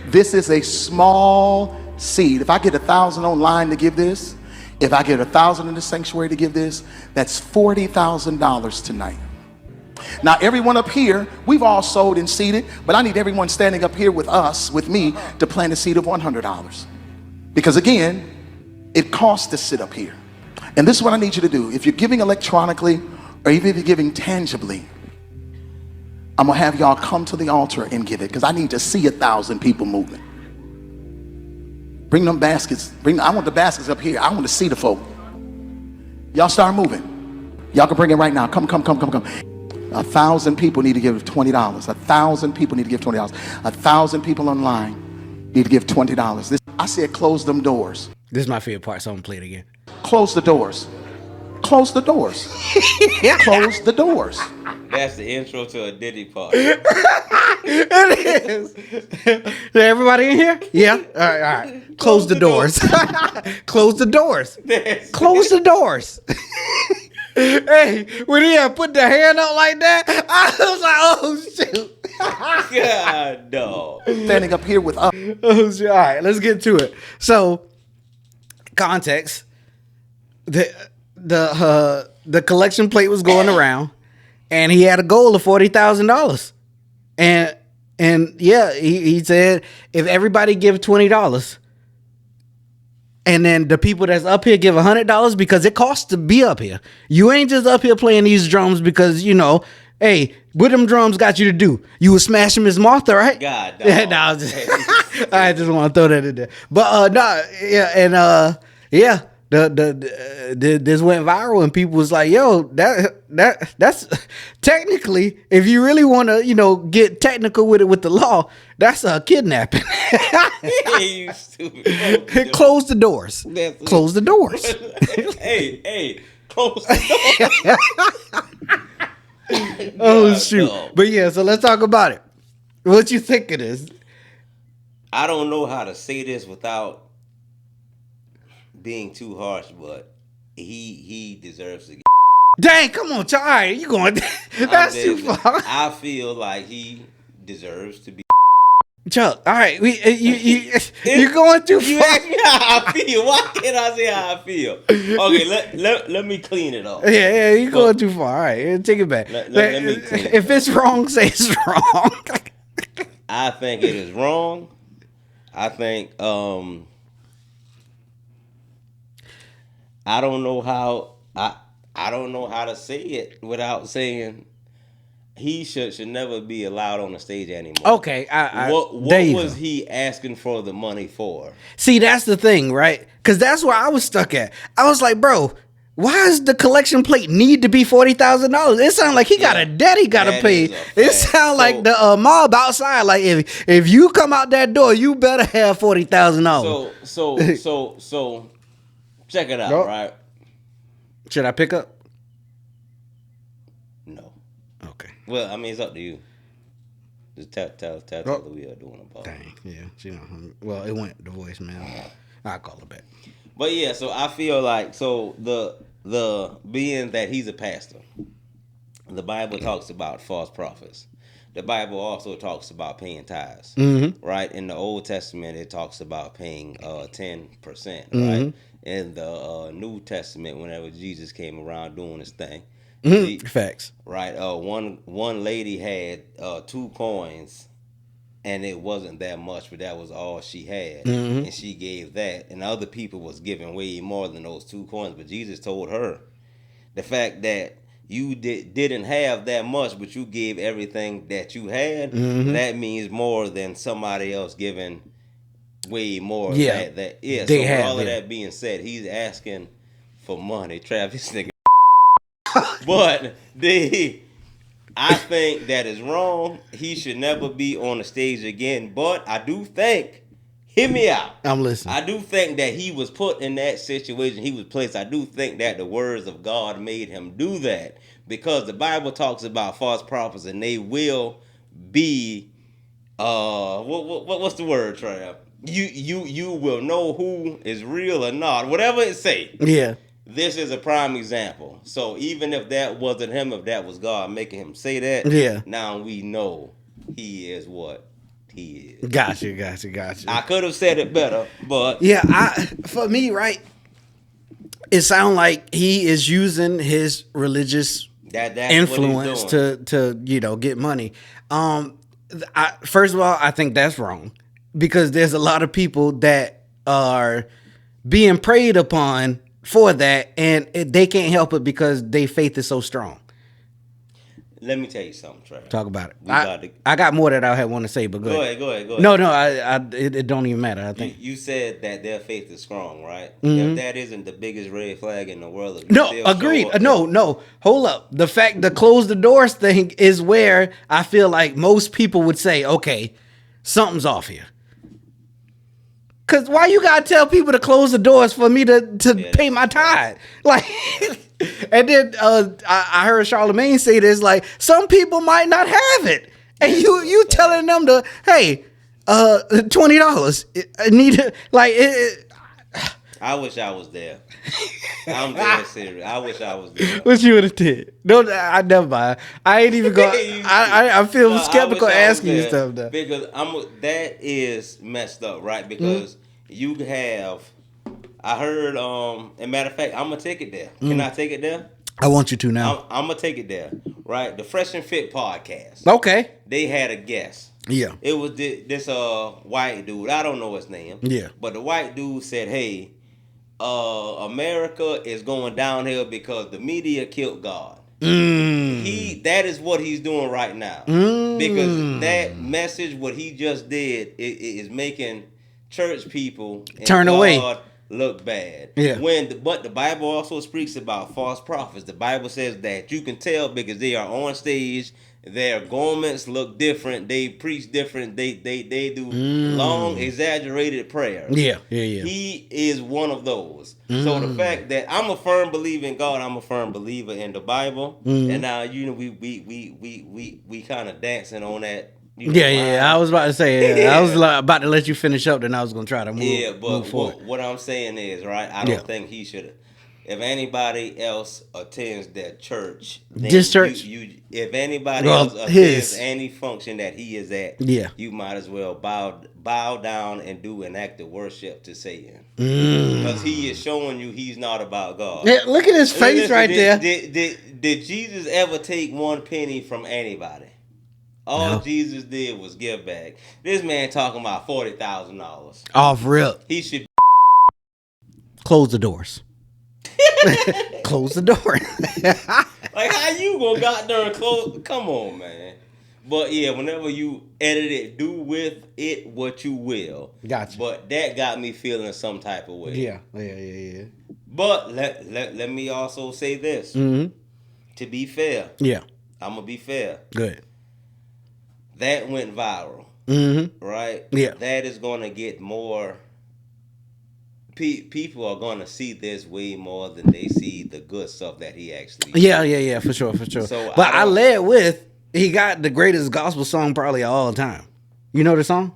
This is a small seed. If I get 1,000 online to give this, if I get 1,000 in the sanctuary to give this, that's $40,000 tonight. Now, everyone up here, we've all sold and seeded, but I need everyone standing up here with us, with me, to plant a seed of $100. Because again, it costs to sit up here. And this is what I need you to do. If you're giving electronically, or even if you're giving tangibly, I'm gonna have y'all come to the altar and give it, because I need to see 1,000 people moving. Bring them baskets. I want the baskets up here. I want to see the folk. Y'all start moving. Y'all can bring it right now. Come. 1,000 people need to give $20. 1,000 people need to give $20. 1,000 people online need to give $20. I said close them doors. This is my favorite part, so I'm gonna play it again. Close the doors. Close the doors. Close the doors. That's the intro to a Diddy part. It is. Is everybody in here? Yeah. All right. Close the doors. Close the doors. Close the doors. Hey, when he had put the hand up like that, I was like, oh shoot. God, dog. Standing up here with us. Oh shit. All right, let's get to it. So, context. The collection plate was going around, and he had a goal of $40,000. And yeah, he said if everybody give $20, and then the people that's up here give $100 because it costs to be up here. You ain't just up here playing these drums because, you know, hey, what them drums got you to do? You was smashing Miss Martha, right? God, dog. Yeah, I just want to throw that in there. But this went viral and people was like, yo, that's technically, if you really want to, you know, get technical with it with the law, that's a kidnapping. You stupid. Close the doors. Close the doors. hey, close the doors. Oh shoot. But yeah, so let's talk about it. What you think of this? I don't know how to say this without being too harsh, but he deserves to get. Dang, come on, Charlie. You going? That's too far. I feel like he deserves to be. Chuck, all right, you're going too far. You ask me how I feel. Why can't I say how I feel? Okay, let me clean it up. Yeah, you're going too far. All right, take it back. Let me clean it if it's wrong, say it's wrong. I think it is wrong. I think I don't know how I don't know how to say it without saying he should never be allowed on the stage anymore. Okay, what was he asking for the money for? See, that's the thing, right? Because that's where I was stuck at. I was like, bro, why does the collection plate need to be $40,000? It sounds like he got a debt he got to pay. It sounds like the mob outside. Like if you come out that door, you better have $40,000. So check it out, right? Should I pick up? No. Okay. Well, I mean, it's up to you. Just tell that we are doing about. Dang, yeah. Well, it went the voicemail. I'll call her back. But yeah, so I feel like the being that he's a pastor, the Bible talks about false prophets. The Bible also talks about paying tithes, right? In the Old Testament, it talks about paying 10%, right? In the New Testament, whenever Jesus came around doing his thing, facts, right? One lady had 2 coins, and it wasn't that much, but that was all she had, and she gave that, and other people was giving way more than those 2 coins. But Jesus told her, the fact that you didn't have that much, but you gave everything that you had, that means more than somebody else giving way more. Yeah, So with all of that being said, he's asking for money, Travis nigga. But I think that is wrong. He should never be on the stage again. But I do think, hear me out. I'm listening. I do think that he was put in that situation. He was placed. I do think that the words of God made him do that, because the Bible talks about false prophets, and they will be what's the word, Trav? You will know who is real or not. Whatever it say. Yeah. This is a prime example. So even if that wasn't him, if that was God making him say that, now we know he is what he is. Gotcha. I could have said it better, but for me, right, it sounds like he is using his religious That's influence what he's doing. to get money. First of all, I think that's wrong because there's a lot of people that are being preyed upon for that, and they can't help it because their faith is so strong. Let me tell you something, Trey. Talk about it. I got more that I want to say, but go ahead. Go ahead. No, it don't even matter. I think you said that their faith is strong, right? Mm-hmm. If that isn't the biggest red flag in the world. No, agreed. No, hold up. The close the doors thing is where I feel like most people would say, okay, something's off here. Cause why you gotta tell people to close the doors for me to pay my tithe? Like, and then I heard Charlamagne say this, like, some people might not have it, and you telling them to, hey, $20. I need it. Like, I wish I was there. I'm dead serious. I wish I was there. What you would have did? No, I never mind. I ain't even go. I feel skeptical asking you stuff though. Because that is messed up, right? Because you have. I heard. And matter of fact, I'm gonna take it there. Can I take it there? I want you to now. I'm gonna take it there. Right, the Fresh and Fit podcast. Okay. They had a guest. Yeah. It was this white dude. I don't know his name. Yeah. But the white dude said, "Hey, America is going downhill because the media killed God." That is what he's doing right now. Because that message, what he just did, is making church people and turn away, look bad. Yeah. But the Bible also speaks about false prophets. The Bible says that you can tell because they are on stage. Their garments look different. They preach different. They do long, exaggerated prayers. Yeah. He is one of those. So the fact that I'm a firm believer in God, I'm a firm believer in the Bible, and now we kind of dancing on that. Yeah. I was about to say. I was about to let you finish up, then I was gonna try to move forward. What I'm saying is, right? I don't think he should. If anybody else attends that church, this church, if anybody else attends any function that he is at, you might as well bow down and do an act of worship to Satan, because he is showing you he's not about God. Yeah, look at his face right there. Did Jesus ever take one penny from anybody? All Jesus did was give back. This man talking about $40,000 off rip. He should close the doors. Close the door. Like, how you gonna got there and close? Come on, man. But yeah, whenever you edit it, do with it what you will. Gotcha. But that got me feeling some type of way. Yeah. But let me also say this. To be fair. Yeah. I'm gonna be fair. Good. That went viral. Right? Yeah. That is gonna get more. People are gonna see this way more than they see the good stuff that he actually did. Yeah, for sure. So, but I led with he got the greatest gospel song probably of all time. You know the song?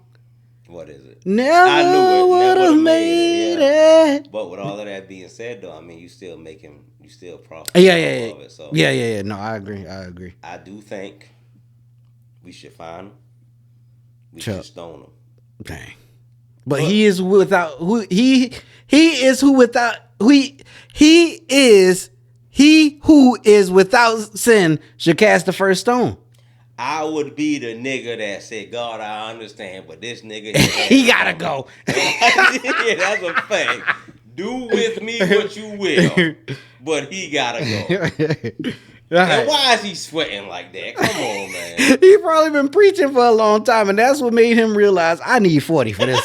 What is it? Never would have made it. But with all of that being said, though, I mean, you still profit. Yeah. Of it, so. Yeah. No, I agree. I do think we should find him. We Chuck. should stone him. Dang. But he is without who he is who without he who is without sin should cast the first stone. I would be the nigga that said, God, I understand, but this nigga he gotta go. Yeah, that's a fact. Do with me what you will, but he gotta go. And why is he sweating like that? Come on, man. He probably been preaching for a long time, and that's what made him realize I need 40 for this.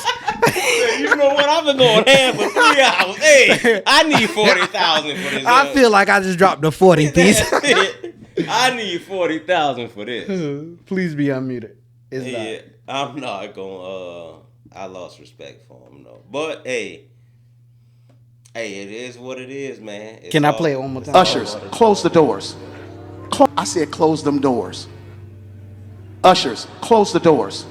You know what? I've been going ham for 3 hours. Hey, I need 40,000 for this. I feel like I just dropped the 40 piece. I need 40,000 for this. Please be unmuted. It's not. I'm not gonna. I lost respect for him though. But hey, it is what it is, man. Can I play it one more time? Ushers, close the doors. I said close them doors. Ushers, close the doors.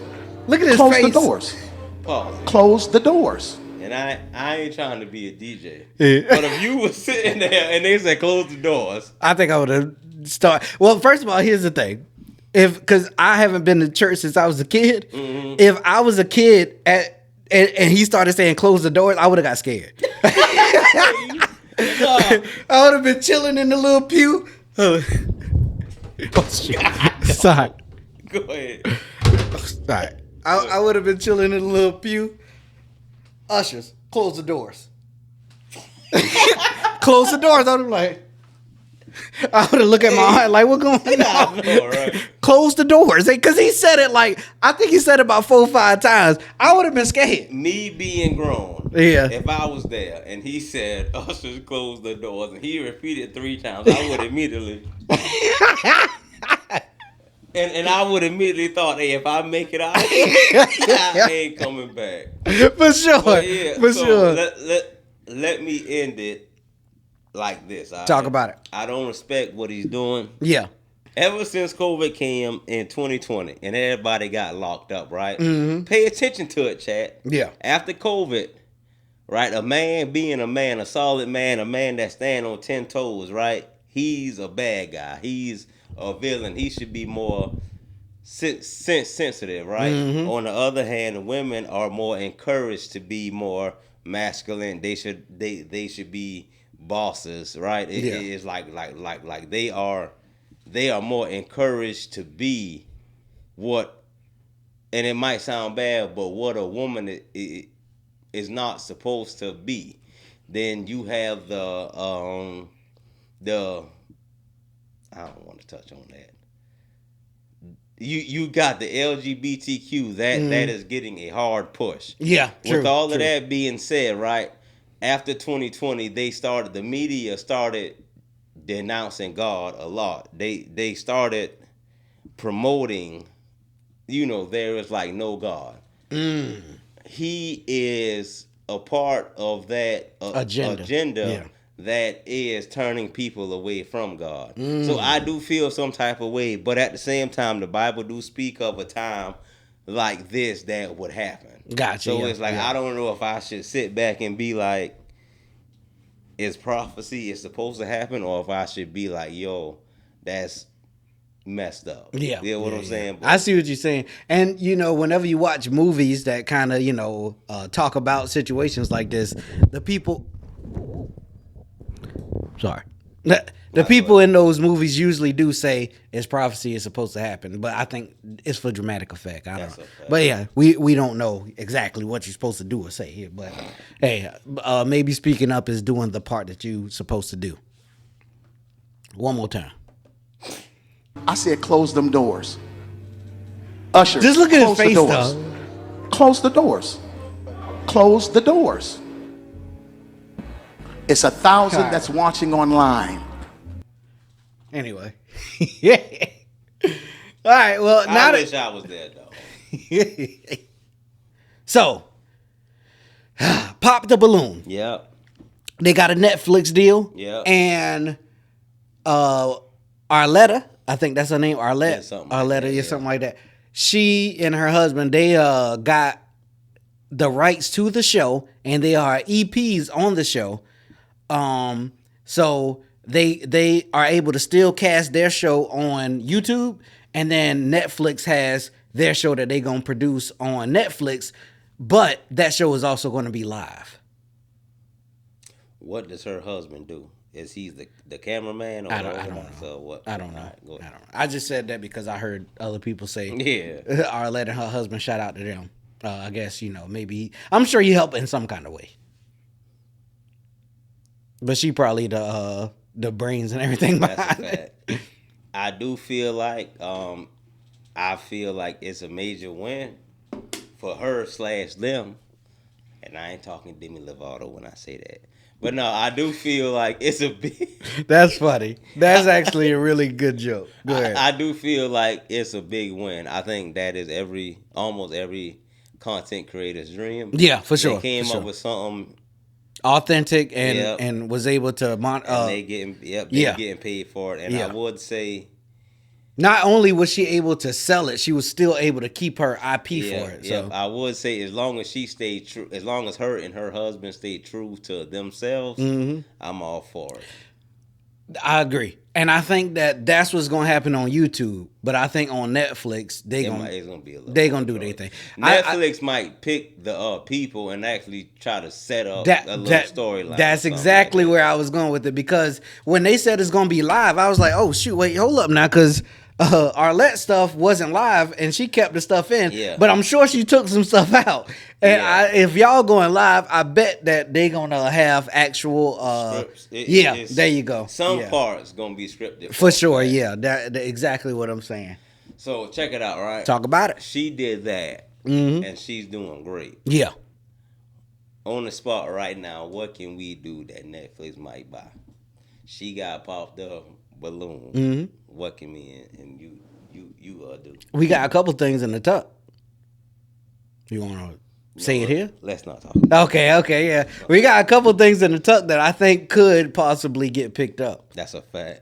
Look at his close face. the doors. Pause. Close the doors. And I ain't trying to be a DJ. But if you was sitting there and they said close the doors, I think I would have started. Well, first of all, here's the thing. Because I haven't been to church since I was a kid. If I was a kid and he started saying close the doors, I would have got scared. I would have been chilling in the little pew. Sorry. Go ahead. Sorry. I would have been chilling in a little pew. Ushers, close the doors. Close the doors. I was like, I would have looked at my eye like, what going on? I know, right? Close the doors. Because he said it I think he said it about 4 or 5 times. I would have been scared. Me being grown, Yeah. if I was there and he said, ushers close the doors, and he repeated 3 times, I would immediately... And I would immediately thought, hey, if I make it out, I ain't coming back. For sure. But yeah, For so sure. Let me end it like this. Talk about it. I don't respect what he's doing. Yeah. Ever since COVID came in 2020 and everybody got locked up, right? Mm-hmm. Pay attention to it, chat. Yeah. After COVID, right? A man being a man, a solid man, a man that stand on 10 toes, right? He's a bad guy. He's a villain. He should be more sensitive, right? Mm-hmm. On the other hand, women are more encouraged to be more masculine. They should be bosses, right? It is like they are more encouraged to be what, and it might sound bad, but what a woman is not supposed to be. Then you have the I don't want to touch on that. You got the LGBTQ that is getting a hard push. Yeah, true. With all of that being said, right, after 2020, the media started denouncing God a lot. They started promoting, there is like no God. He is a part of that agenda that is turning people away from God. So I do feel some type of way, but at the same time, the Bible do speak of a time like this that would happen. Gotcha. So it's like, I don't know if I should sit back and be like, is prophecy is supposed to happen, or if I should be like, yo, that's messed up. Yeah. You know what I'm saying? But I see what you're saying. And, whenever you watch movies that kind of, talk about situations like this, the people... Sorry. The people in those movies usually do say it's prophecy is supposed to happen, but I think it's for dramatic effect. I don't know. But yeah, we don't know exactly what you're supposed to do or say here. But hey, maybe speaking up is doing the part that you're supposed to do. One more time. I said close them doors. Usher, just look at his face, though. Close the doors. Close the doors. It's 1,000 that's watching online. Anyway. Yeah. All right, well, now I wish I was there, though. So, Pop the Balloon. Yep. They got a Netflix deal. Yep. And Arletta, I think that's her name, Arlette. Yeah, something like that. She and her husband, they got the rights to the show, and they are EPs on the show. So they are able to still cast their show on YouTube, and then Netflix has their show that they gonna produce on Netflix, but that show is also gonna be live. What does her husband do? Is he the cameraman? Or I don't know. So what? I don't know. Right, go ahead. I just said that because I heard other people say, Arlette and her husband, shout out to them. I guess, maybe, I'm sure he helped in some kind of way. But she probably the brains and everything behind it. I do feel like it's a major win for her / them. And I ain't talking Demi Lovato when I say that. But no, I do feel like it's a big... That's funny. That's actually a really good joke. Go ahead. I do feel like it's a big win. I think that is almost every content creator's dream. Yeah, for sure. They came up with something authentic and was able to and they getting paid for it. And I would say, not only was she able to sell it, she was still able to keep her IP for it. So I would say, as long as she stayed true, as long as her and her husband stayed true to themselves, I'm all for it. I agree. And I think that that's what's going to happen on YouTube. But I think on Netflix, It's gonna be a little they going to do their thing. Netflix might pick the people and actually try to set up a little storyline. That's exactly where I was going with it. Because when they said it's going to be live, I was like, oh, shoot, wait, hold up now. Because Arlette stuff wasn't live and she kept the stuff in. Yeah. But I'm sure she took some stuff out. And if y'all going live, I bet that they going to have actual scripts. There you go. Some parts going to be scripted. For sure, yeah. That exactly what I'm saying. So check it out, right? Talk about it. She did that, and she's doing great. Yeah. On the spot right now, what can we do that Netflix might buy? She got popped up balloon. Mm-hmm. What can me and you do? We got a couple things in the tuck. You want to say it here? Let's not talk. Okay, yeah. We got a couple things in the tuck that I think could possibly get picked up. That's a fact.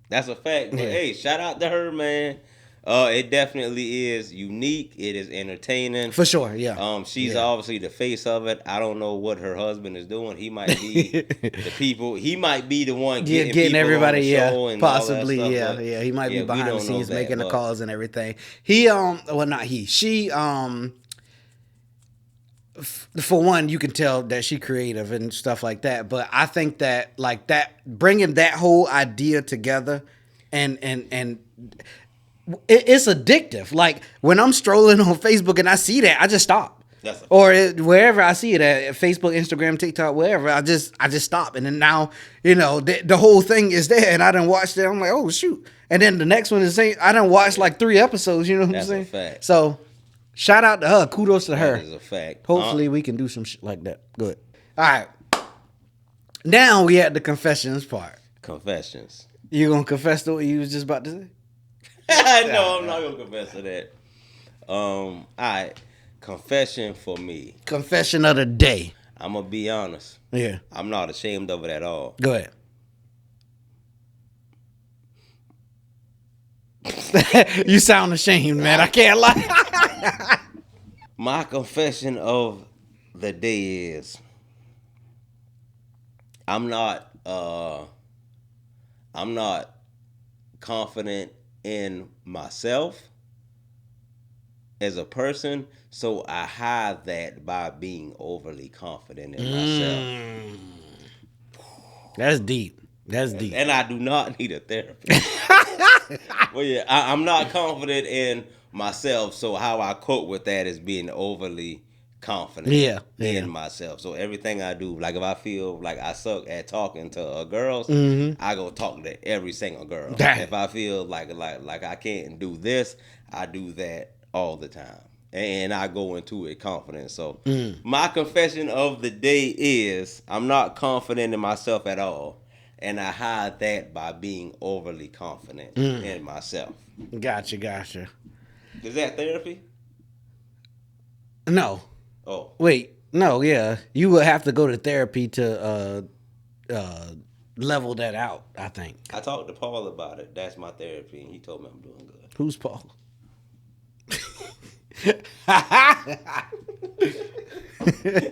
But hey, shout out to her, man. It definitely is unique. It is entertaining. For sure, yeah. She's obviously the face of it. I don't know what her husband is doing. He might be the people. He might be the one getting everybody, on the show and possibly, all that stuff, yeah. He might be behind the scenes making the calls and everything. She for one, you can tell that she's creative and stuff like that. But I think that like that bringing that whole idea together and it's addictive. Like when I'm strolling on Facebook and I see that, I just stop. Wherever I see it at Facebook, Instagram, TikTok, wherever, I just stop. And then now, the whole thing is there, and I done watched it. I'm like, oh shoot! And then the next one is saying I done watched like 3 episodes. You know what I'm saying? That's a fact. So shout out to her. Kudos to her. That is a fact. Hopefully we can do some shit like that. Good. All right. Now we at the confessions part. Confessions. You gonna confess to what you was just about to say? No, I'm not gonna confess to that. All right, confession for me. Confession of the day. I'm gonna be honest. Yeah. I'm not ashamed of it at all. Go ahead. You sound ashamed, man. I can't lie. My confession of the day is I'm not confident in myself as a person, so I hide that by being overly confident in myself. That's deep. And I do not need a therapist. Well, yeah, I'm not confident in myself, so how I cope with that is being overly confident in myself. So everything I do, like if I feel like I suck at talking to girls, I go talk to every single girl. If I feel like I can't do this, I do that all the time. And I go into it confident. So my confession of the day is I'm not confident in myself at all. And I hide that by being overly confident in myself. Gotcha. Is that therapy? No. Oh. Wait. No, yeah. You would have to go to therapy to level that out, I think. I talked to Paul about it. That's my therapy, and he told me I'm doing good. Who's Paul?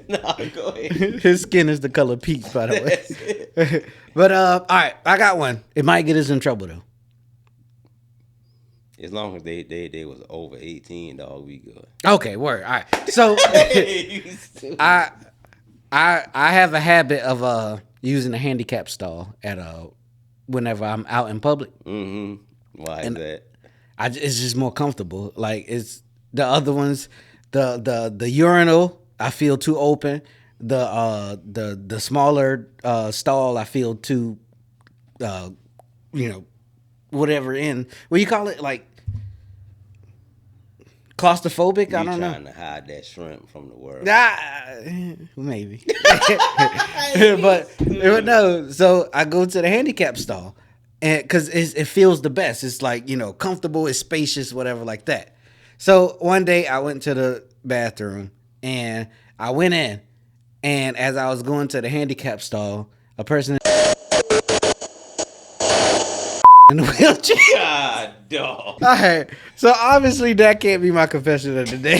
No, go ahead. His skin is the color peach, by the way. But all right, I got one. It might get us in trouble though. As long as they was over 18, dog, we good. Okay, word. All right. So I have a habit of using a handicap stall at whenever I'm out in public. Mm-hmm. Why is that? It's just more comfortable. Like it's the other ones, the urinal I feel too open. The smaller stall I feel too, whatever in what do you call it, like claustrophobic. I don't know. Trying to hide that shrimp from the world. Maybe. but no. So I go to the handicap stall, and because it feels the best. It's like comfortable. It's spacious, whatever like that. So one day I went to the bathroom and I went in, and as I was going to the handicap stall, a person in the wheelchair. God, dog. All right. So obviously that can't be my confession of the day.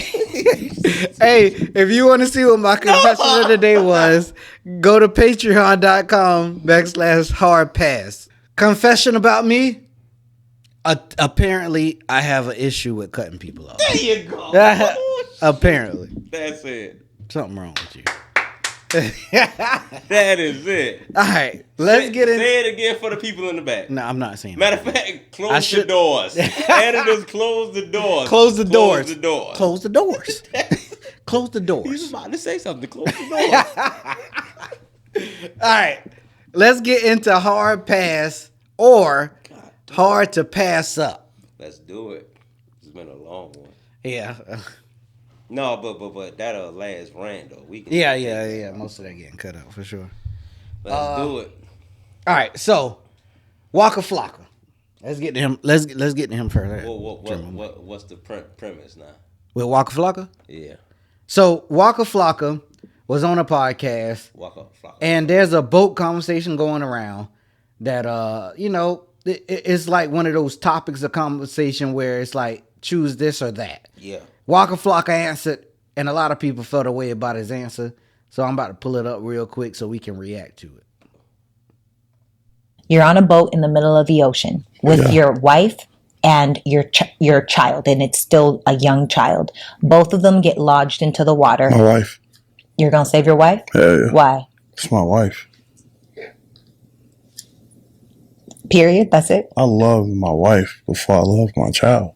Hey, if you want to see what my confession of the day was, go to patreon.com/hardpass. Confession about me. Apparently, I have an issue with cutting people off. There you go. Apparently, That's it. something wrong with you. That is it. All right, let's get in. Say it again for the people in the back. No, I'm not saying. Matter of fact, close the doors. Editors, close the doors. Close the doors. Close the doors. Close the doors. Close the doors. He's about to say something. Close the doors. All right, let's get into hard pass or hard to pass up. Let's do it. It's been a long one. Yeah. No, but that'll last rant though. We can Yeah. Most of that getting cut out for sure. Let's do it. All right, so Waka Flocka. Let's get to him. Let's get to him first. What's the premise now? With Waka Flocka? Yeah. So Waka Flocka was on a podcast, Waka Flocka. and there's a boat conversation going around that it's like one of those topics of conversation where it's like choose this or that. Yeah. Waka Flocka answered, and a lot of people felt a way about his answer. So I'm about to pull it up real quick so we can react to it. You're on a boat in the middle of the ocean with your wife and your child, and it's still a young child. Both of them get lodged into the water. My wife. You're going to save your wife? Yeah. Why? It's my wife. Period? That's it? I love my wife before I love my child.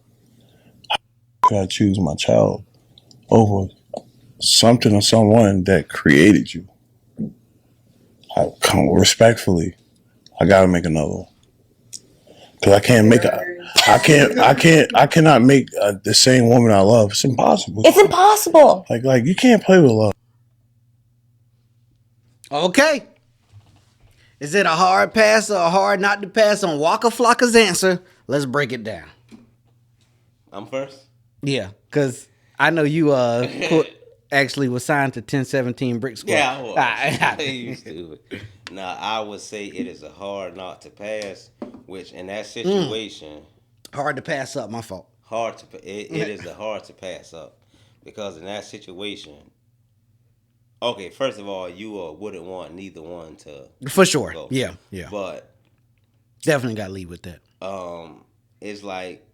How could I choose my child over something or someone that created you? I come respectfully. I gotta make another one. Cause I can't make I cannot make the same woman I love. It's impossible. It's impossible. Like you can't play with love. Okay. Is it a hard pass or a hard not to pass on Waka Flocka's answer? Let's break it down. I'm first. Yeah, because I know you actually was signed to 1017 Brick Squad. Yeah, I was. You stupid. Now, I would say it is a hard not to pass, which in that situation... Hard to pass up, my fault. It is a hard to pass up. Because in that situation... Okay, first of all, you wouldn't want neither one to... For sure. Go. Yeah. But... Definitely got to leave with that. It's like...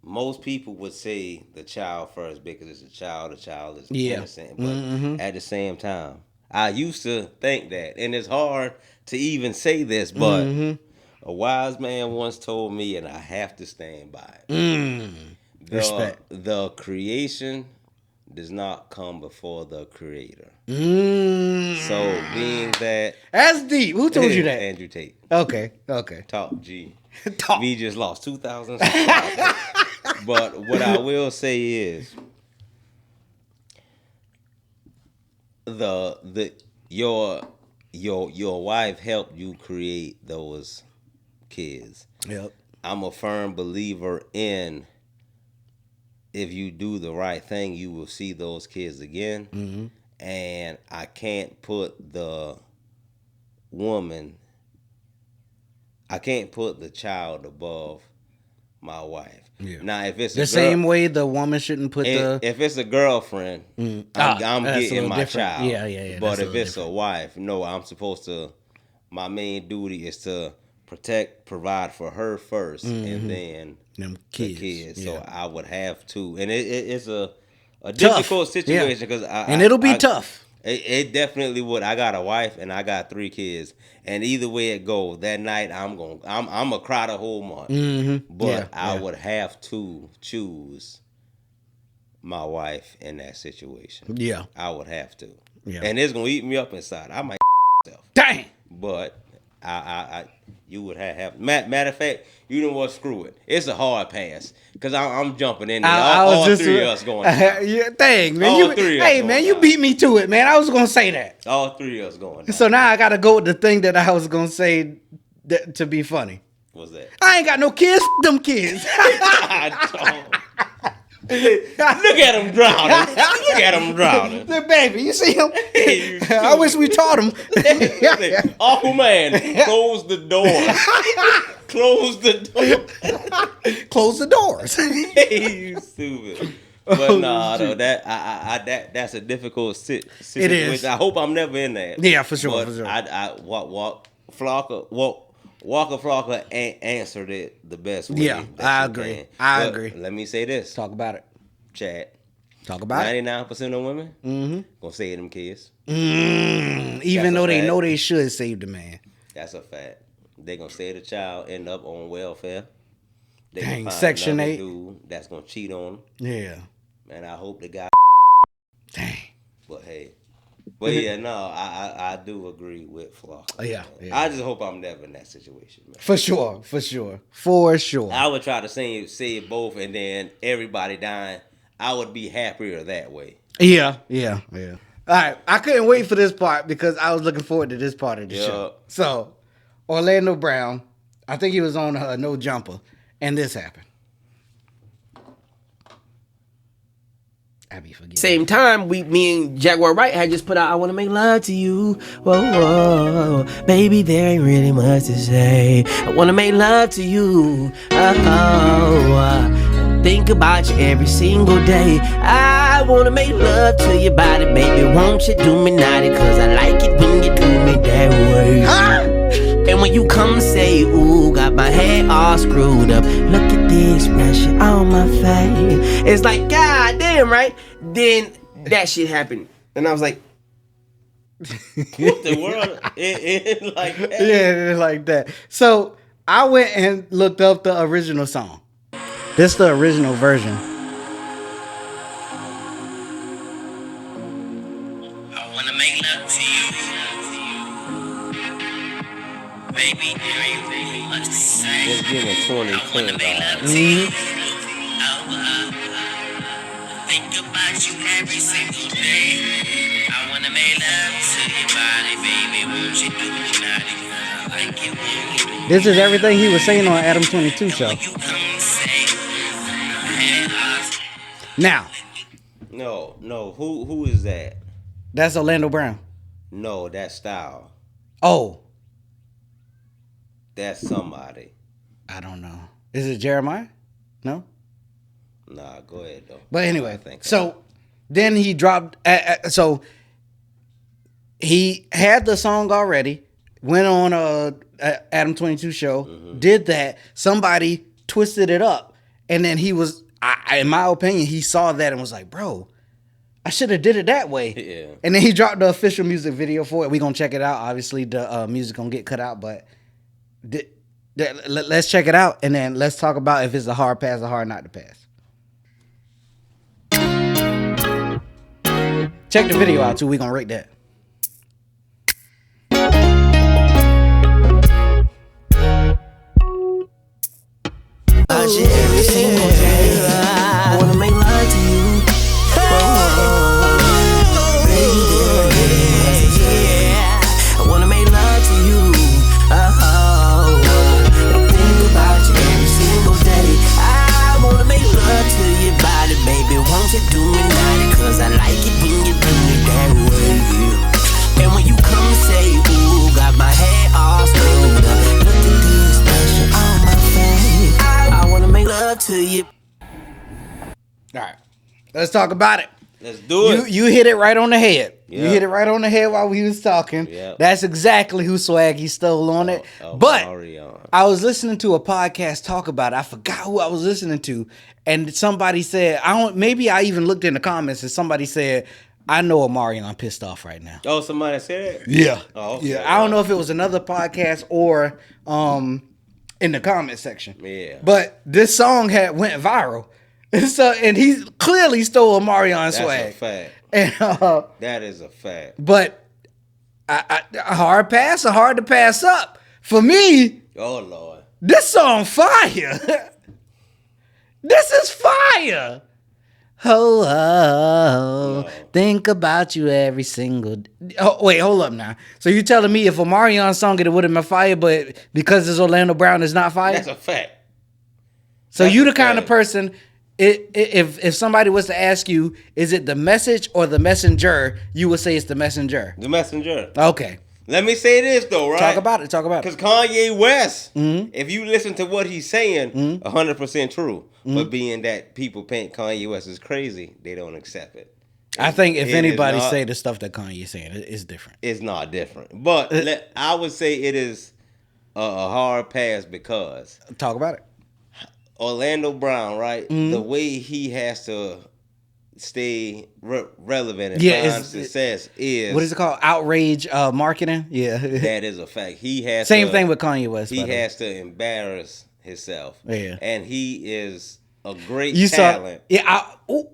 Most people would say the child first because it's a child. The child is innocent. But at the same time, I used to think that. And it's hard to even say this, but a wise man once told me, and I have to stand by it. Respect. The creation does not come before the creator. So being that... That's deep. Who told you that? Andrew Tate. Okay. Talk G. Talk. We just lost 2,000 But what I will say is your wife helped you create those kids. Yep. I'm a firm believer in if you do the right thing, you will see those kids again. Mm-hmm. And I can't put the child above my wife. Yeah. Now, if it's the same way the woman shouldn't put if it's a girlfriend, I'm getting my child. Yeah. But if it's a wife, no, I'm supposed to. My main duty is to protect, provide for her first, and then them kids. The kids. So Yeah. I would have to, and it's a difficult situation because it'll be tough. It definitely would. I got a wife and I got 3 kids, and either way it goes, that night I'm gonna cry the whole month. Mm-hmm. But I would have to choose my wife in that situation. Yeah, I would have to. Yeah, and it's gonna eat me up inside. I might myself. Dang. But you would have. Matter of fact, you know what? Screw it. It's a hard pass because I'm jumping in there. All 3 of us going. Yeah, dang man. All 3 of us. Hey man, you beat me to it, man. I was gonna say that. All 3 of us going. So now I gotta go with the thing that I was gonna say to be funny. What's that? I ain't got no kids. Them kids. Look at him drowning. Look at him drowning. The baby, you see him? I wish we taught him. Awful man, close the door. Close the door. Close the doors. You stupid. But though, that's a difficult situation. It is. I hope I'm never in that. Yeah, for sure. But for sure. I Flocka, Waka Flocka answered it the best way. Yeah, I agree. I agree. Let me say this. Talk about it. Chad. Talk about 99% of women gonna save them kids. it. Even That's though a they fact. know they should save the man. That's a fact. They gonna save the child, end up on welfare. They Dang, gonna find Section another 8. dude that's gonna cheat on them. Yeah. And I hope the guy. Dang. But hey. But yeah, no, I do agree with Flocka. Yeah, Man. yeah. I just hope I'm never in that situation, man. For sure. For sure. For sure. I would try to say both, and then everybody dying. I would be happier that way. Yeah. Yeah. Yeah. All right. I couldn't wait for this part because I was looking forward to this part of the Yeah. show. So, Orlando Brown, I think he was on No Jumper, and this happened. I be forgetting. Same time, me and Jaguar Wright had just put out "I Wanna Make Love to You." Whoa, whoa, baby, there ain't really much to say. I wanna make love to you. Think about you every single day. I wanna make love to your body, baby. Won't you do me naughty? 'Cause I like it when you do me that way. And when you come say, ooh, got my head all screwed up. Look at the expression on my face. It's like, God damn, right? Then that shit happened. And I was like, What the world? It like that. Yeah, it's like that. So I went and looked up the original song. This is the original version. I wanna make love to you, baby. There ain't really much to say. Just give me 2010 vibes. Think about you every single day. I wanna make love to your body, baby. Won't you do me naughty? 'Cause I like it when you do. This is everything he was saying on Adam 22 show. You come and say, Now, No. Who is that? that's Orlando Brown. No, that style. Oh, That's somebody. I don't know. Is it Jeremiah? No? Nah, go ahead though. But anyway, I think so then he dropped. So he had the song already. Went on Adam 22 show. Did that. Somebody twisted it up, and then he was. In my opinion, he saw that and was like, "Bro, I should have did it that way." Yeah. And then he dropped the official music video for it. We gonna check it out. Obviously, the music gonna get cut out, but let's check it out, and then let's talk about if it's a hard pass or hard not to pass. Check the video out too. We gonna rate that. every single day. I wanna make love to you. I wanna make love to you. Think about you every single day. I wanna make love to your body, baby. Won't you do me naughty? 'Cause I like it when you do me that way. And when you come say, ooh, got my head all screwed up. Look at this expression on my face. I wanna make love to you. All right, let's talk about it. Let's do it. You hit it right on the head. You Yeah. hit it right on the head while we was talking. Yeah. That's exactly who Swaggy stole on it. But Marion. I was listening to a podcast talk about it. I forgot who I was listening to, and somebody said, maybe I even looked in the comments and somebody said, I know Omarion pissed off right now. Oh, somebody said it? Yeah. Oh, okay. Yeah. I don't know if it was another podcast or in the comment section. Yeah. But this song went viral. And he clearly stole Omarion's swag. That's a fact. And, That is a fact. but a hard pass or hard to pass up. For me, Oh, Lord. this song fire. This is fire. Oh, think about you every single day. Oh, wait, hold up now. So you telling me if Omarion's song it would have been fire, but because it's Orlando Brown, it's not fire? That's a fact. So That's you a the kind of fact. person, if somebody was to ask you, is it the message or the messenger, you would say it's the messenger. The messenger. Okay. Let me say this, though, right? Talk about it. Because Kanye West, if you listen to what he's saying, 100% true. But being that people paint Kanye West as crazy, they don't accept it. I think if It is anybody not- say the stuff that Kanye's saying, it's different. It's not different. But I would say it is a hard pass because Talk about it. Orlando Brown, right? Mm-hmm. The way he has to stay relevant and Yeah, find success is what is it called? Outrage marketing. Yeah, that is a fact. He has same thing with Kanye West. He has to embarrass himself. Yeah, and he is a great you talent.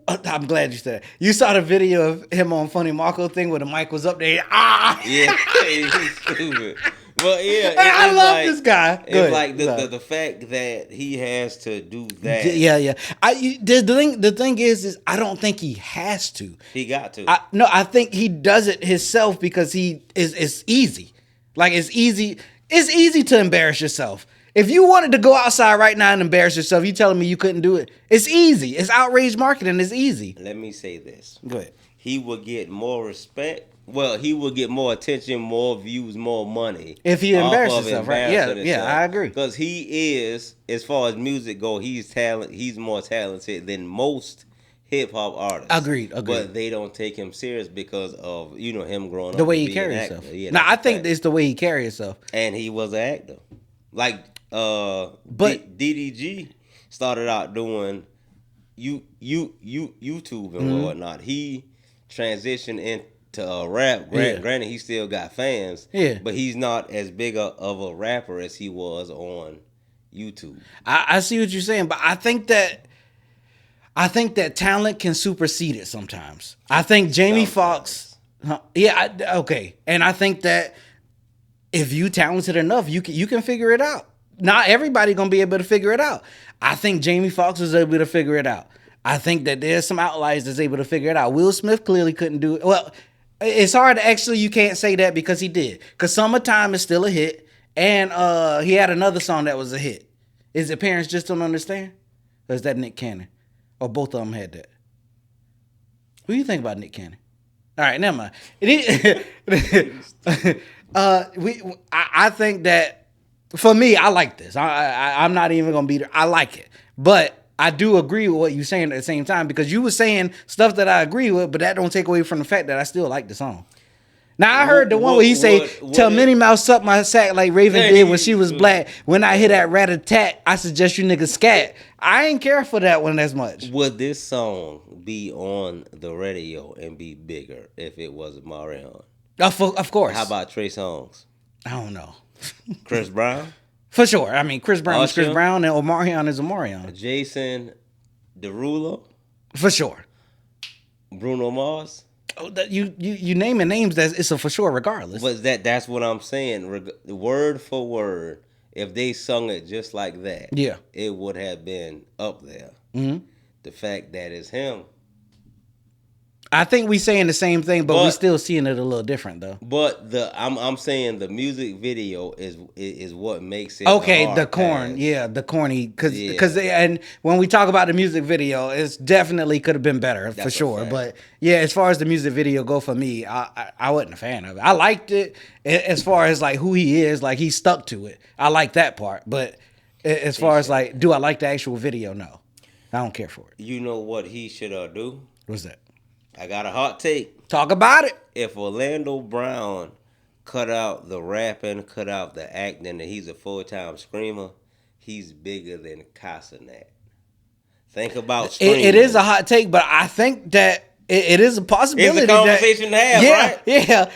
I'm glad you said that. You saw the video of him on Funny Marco thing where the mic was up there. Yeah, he's stupid. But yeah, I love this guy. It's like the fact that he has to do that. Yeah. The thing is I don't think he has to. He got to. I think he does it himself because it's easy. Like it's easy. It's easy to embarrass yourself. If you wanted to go outside right now and embarrass yourself, you telling me you couldn't do it? It's easy. It's outrage marketing. It's easy. Let me say this. Go ahead. He would get more respect. Well, he would get more attention, more views, more money if he embarrassed himself, right? Yeah, I agree. Because he is, as far as music go, he's more talented than most hip hop artists. Agreed. But they don't take him serious because of him growing up. The way he carries himself. Yeah, I think it's the way he carries himself. And he was an actor. Like DDG started out doing YouTube and whatnot. He transitioned into rap. Granted, he still got fans. Yeah. But he's not as big of a rapper as he was on YouTube. I see what you're saying, but I think that talent can supersede it sometimes. I think Jamie Foxx. Okay, and I think that if you talented enough, you can figure it out. Not everybody gonna be able to figure it out. I think Jamie Foxx was able to figure it out. I think that there's some outliers that's able to figure it out. Will Smith clearly couldn't do it. Well, it's hard to actually, you can't say that because he did. Because Summertime is still a hit. And he had another song that was a hit. Is it Parents Just Don't Understand? Or is that Nick Cannon? Or both of them had that? What do you think about Nick Cannon? All right, never mind. I think that, for me, I like this. I'm not even going to be there. I like it. But I do agree with what you're saying at the same time because you were saying stuff that I agree with, but that don't take away from the fact that I still like the song. Now, I heard the one where he say, tell Minnie Mouse suck my sack like Raven did when she was black. When I hear that rat-a-tat, I suggest you niggas scat. I ain't care for that one as much. Would this song be on the radio and be bigger if it was Marion? Of course. How about Trey Songz? I don't know. Chris Brown? For sure. I mean, Chris Brown is Chris Brown and Omarion is Omarion. Jason Derulo? For sure. Bruno Mars? Oh, you naming names, it's a for sure regardless. But that's what I'm saying. Word for word, if they sung it just like that, it would have been up there. Mm-hmm. The fact that it's him. I think we saying the same thing, but we still seeing it a little different though. But I'm saying the music video is what makes it okay. The corny, because and when we talk about the music video, it's definitely could have been better for sure. But yeah, as far as the music video go for me, I wasn't a fan of it. I liked it as far as like who he is, like he stuck to it. I like that part, but as far as like, do I like the actual video? No, I don't care for it. You know what he should do? What's that? I got a hot take. Talk about it. If Orlando Brown cut out the rapping, cut out the acting, and he's a full-time screamer, he's bigger than Casanet. Think about screaming. It is a hot take, but I think that it is a possibility. It's a conversation to have, right? Yeah.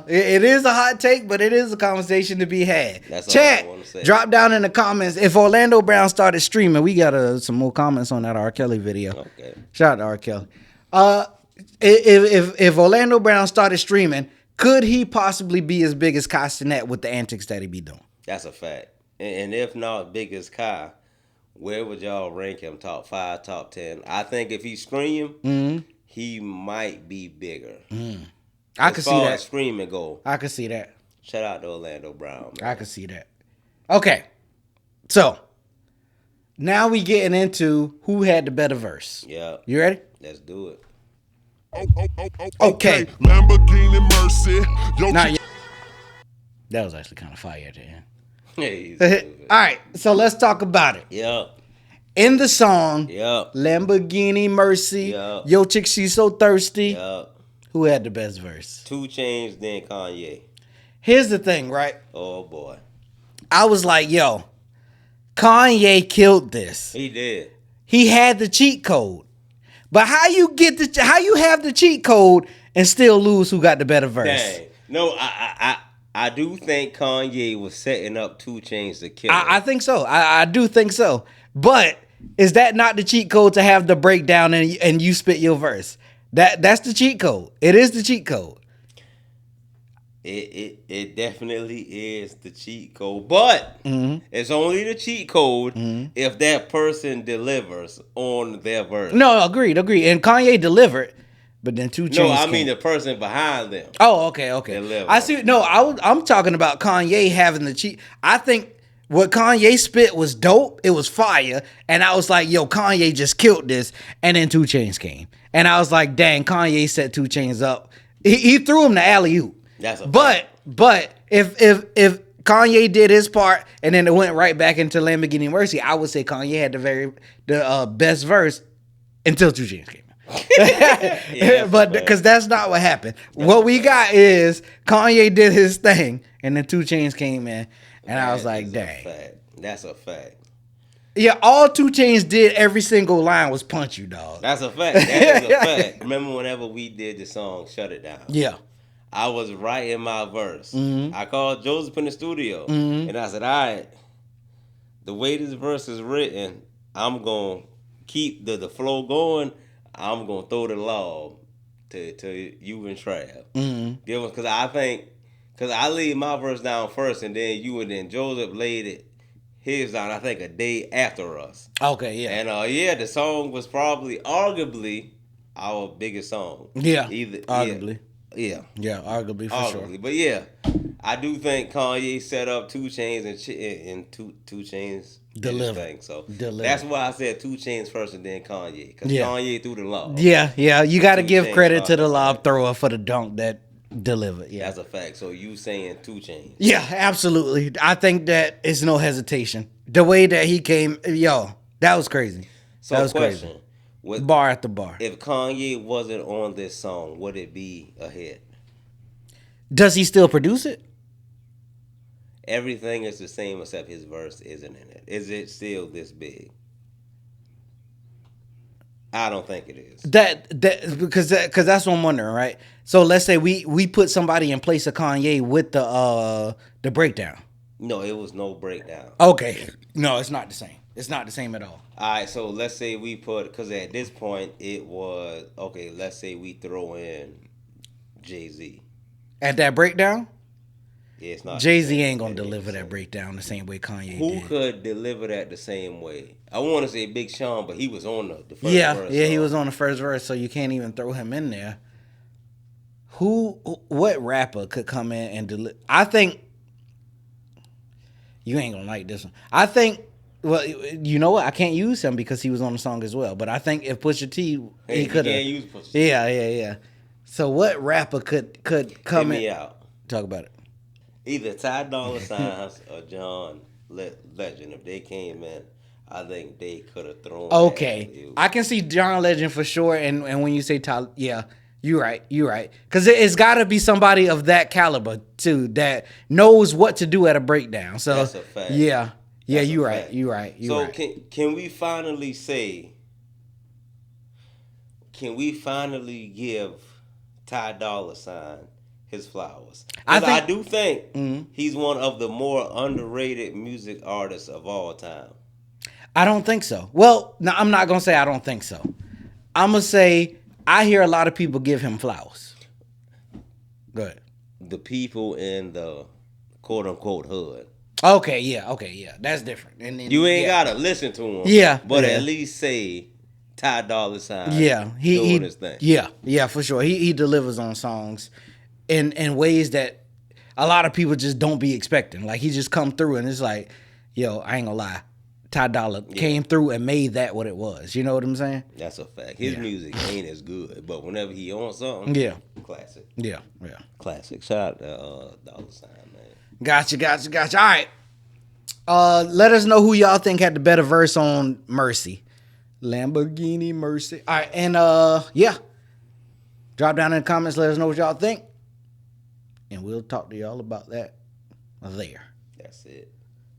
It is a hot take, but it is a conversation to be had. That's all I want to say. Drop down in the comments. If Orlando Brown started streaming, we got some more comments on that R. Kelly video. Okay. Shout out to R. Kelly. If Orlando Brown started streaming, could he possibly be as big as Castanet with the antics that he be doing? That's a fact. And if not big as Kai, where would y'all rank him? Top 5, top 10? I think if he scream, he might be bigger. I could see that. As far as screaming go. I could see that. Shout out to Orlando Brown, man. I could see that. Okay. So, now we getting into who had the better verse. Yeah. You ready? Let's do it. Okay. Lamborghini Mercy. That was actually kind of fire at the end. Hey, all right, so let's talk about it. Yeah. In the song, Yep. Lamborghini Mercy, Yep. Yo Chick, She's So Thirsty. Yep. Who had the best verse? 2 Chainz, then Kanye. Here's the thing, right? Oh, boy. I was like, yo, Kanye killed this. He did. He had the cheat code. But how you have the cheat code and still lose who got the better verse? Dang. No, I do think Kanye was setting up 2 Chainz to kill him. I think so. I do think so. But is that not the cheat code to have the breakdown and you spit your verse? That's the cheat code. It is the cheat code. It definitely is the cheat code, but it's only the cheat code if that person delivers on their verse. No, agreed. And Kanye delivered, but then 2 Chainz. No, I mean the person behind them. Oh, okay. Deliver. I see. No, I'm talking about Kanye having the cheat. I think what Kanye spit was dope. It was fire, and I was like, yo, Kanye just killed this. And then 2 Chainz came, and I was like, dang, Kanye set 2 Chainz up. He threw him the alley-oop. But if Kanye did his part and then it went right back into Lamborghini Mercy, I would say Kanye had the best verse until 2 Chainz came in. But because that's not what happened. What we got is Kanye did his thing and then 2 Chainz came in, and I was like, dang. That's a fact. Yeah, all 2 Chainz did, every single line was punch you, dog. That's a fact. That is a fact. Remember whenever we did the song Shut It Down? Yeah. I was writing my verse. I called Joseph in the studio, and I said, all right, the way this verse is written, I'm going to keep the flow going. I'm going to throw the lob to you and Trav. Because I laid my verse down first, and then you and then Joseph laid his down, I think, a day after us. Okay, yeah. And the song was arguably our biggest song. Yeah, arguably. Yeah, arguably for sure. But yeah, I do think Kanye set up 2 Chainz and 2 Chainz deliver. So that's why I said 2 Chainz first and then Kanye, because Kanye threw the lob. Yeah, you got to give credit to the lob thrower for the dunk that delivered. Yeah, that's a fact. So you saying 2 Chainz? Yeah, absolutely. I think that it's no hesitation. The way that he came, that was crazy. So that was question. crazy. Bar after bar. If Kanye wasn't on this song, would it be a hit? Does he still produce it? Everything is the same except his verse isn't in it. Is it still this big? I don't think it is. Because that's what I'm wondering, right? So let's say we put somebody in place of Kanye with the breakdown. No, it was no breakdown. Okay. No, it's not the same. It's not the same at all. All right, so let's say we put, because at this point it was, let's say we throw in Jay-Z. At that breakdown? Yeah, it's not. Jay-Z ain't going to deliver that breakdown the same way Kanye Who did. could deliver that the same way? I want to say Big Sean, but he was on the first verse. Yeah, he was on the first verse, so you can't even throw him in there. What rapper could come in and deliver? I think, you ain't going to like this one. I think, well, you know what? I can't use him because he was on the song as well. But I think if Pusha T, he could have. You can't use Pusha T. Yeah. So what rapper could come in? Hit me out. Talk about it. Either Ty Dolla $ign or John Legend. If they came in, I think they could have thrown. Okay, I can see John Legend for sure. And when you say Ty, yeah, you're right. Because it's got to be somebody of that caliber too that knows what to do at a breakdown. So that's a fact. Yeah, you're right. So can we finally say? Can we finally give Ty Dolla $ign his flowers? I do think he's one of the more underrated music artists of all time. I don't think so. Well, no, I'm not gonna say I don't think so. I'm gonna say I hear a lot of people give him flowers. Go ahead. The people in the quote unquote hood. Okay, yeah, that's different. And then, you ain't gotta listen to him. Yeah, but at least say Ty Dolla $ign. Yeah, he doing his thing. Yeah, for sure. He delivers on songs in ways that a lot of people just don't be expecting. Like he just come through and it's like, yo, I ain't gonna lie, Ty Dolla came through and made that what it was. You know what I'm saying? That's a fact. His music ain't as good, but whenever he on something, classic. Yeah. Classic. Shout out to Dolla $ign, man. Gotcha. All right. Let us know who y'all think had the better verse on Mercy. Lamborghini Mercy. All right, and drop down in the comments. Let us know what y'all think, and we'll talk to y'all about that there. That's it.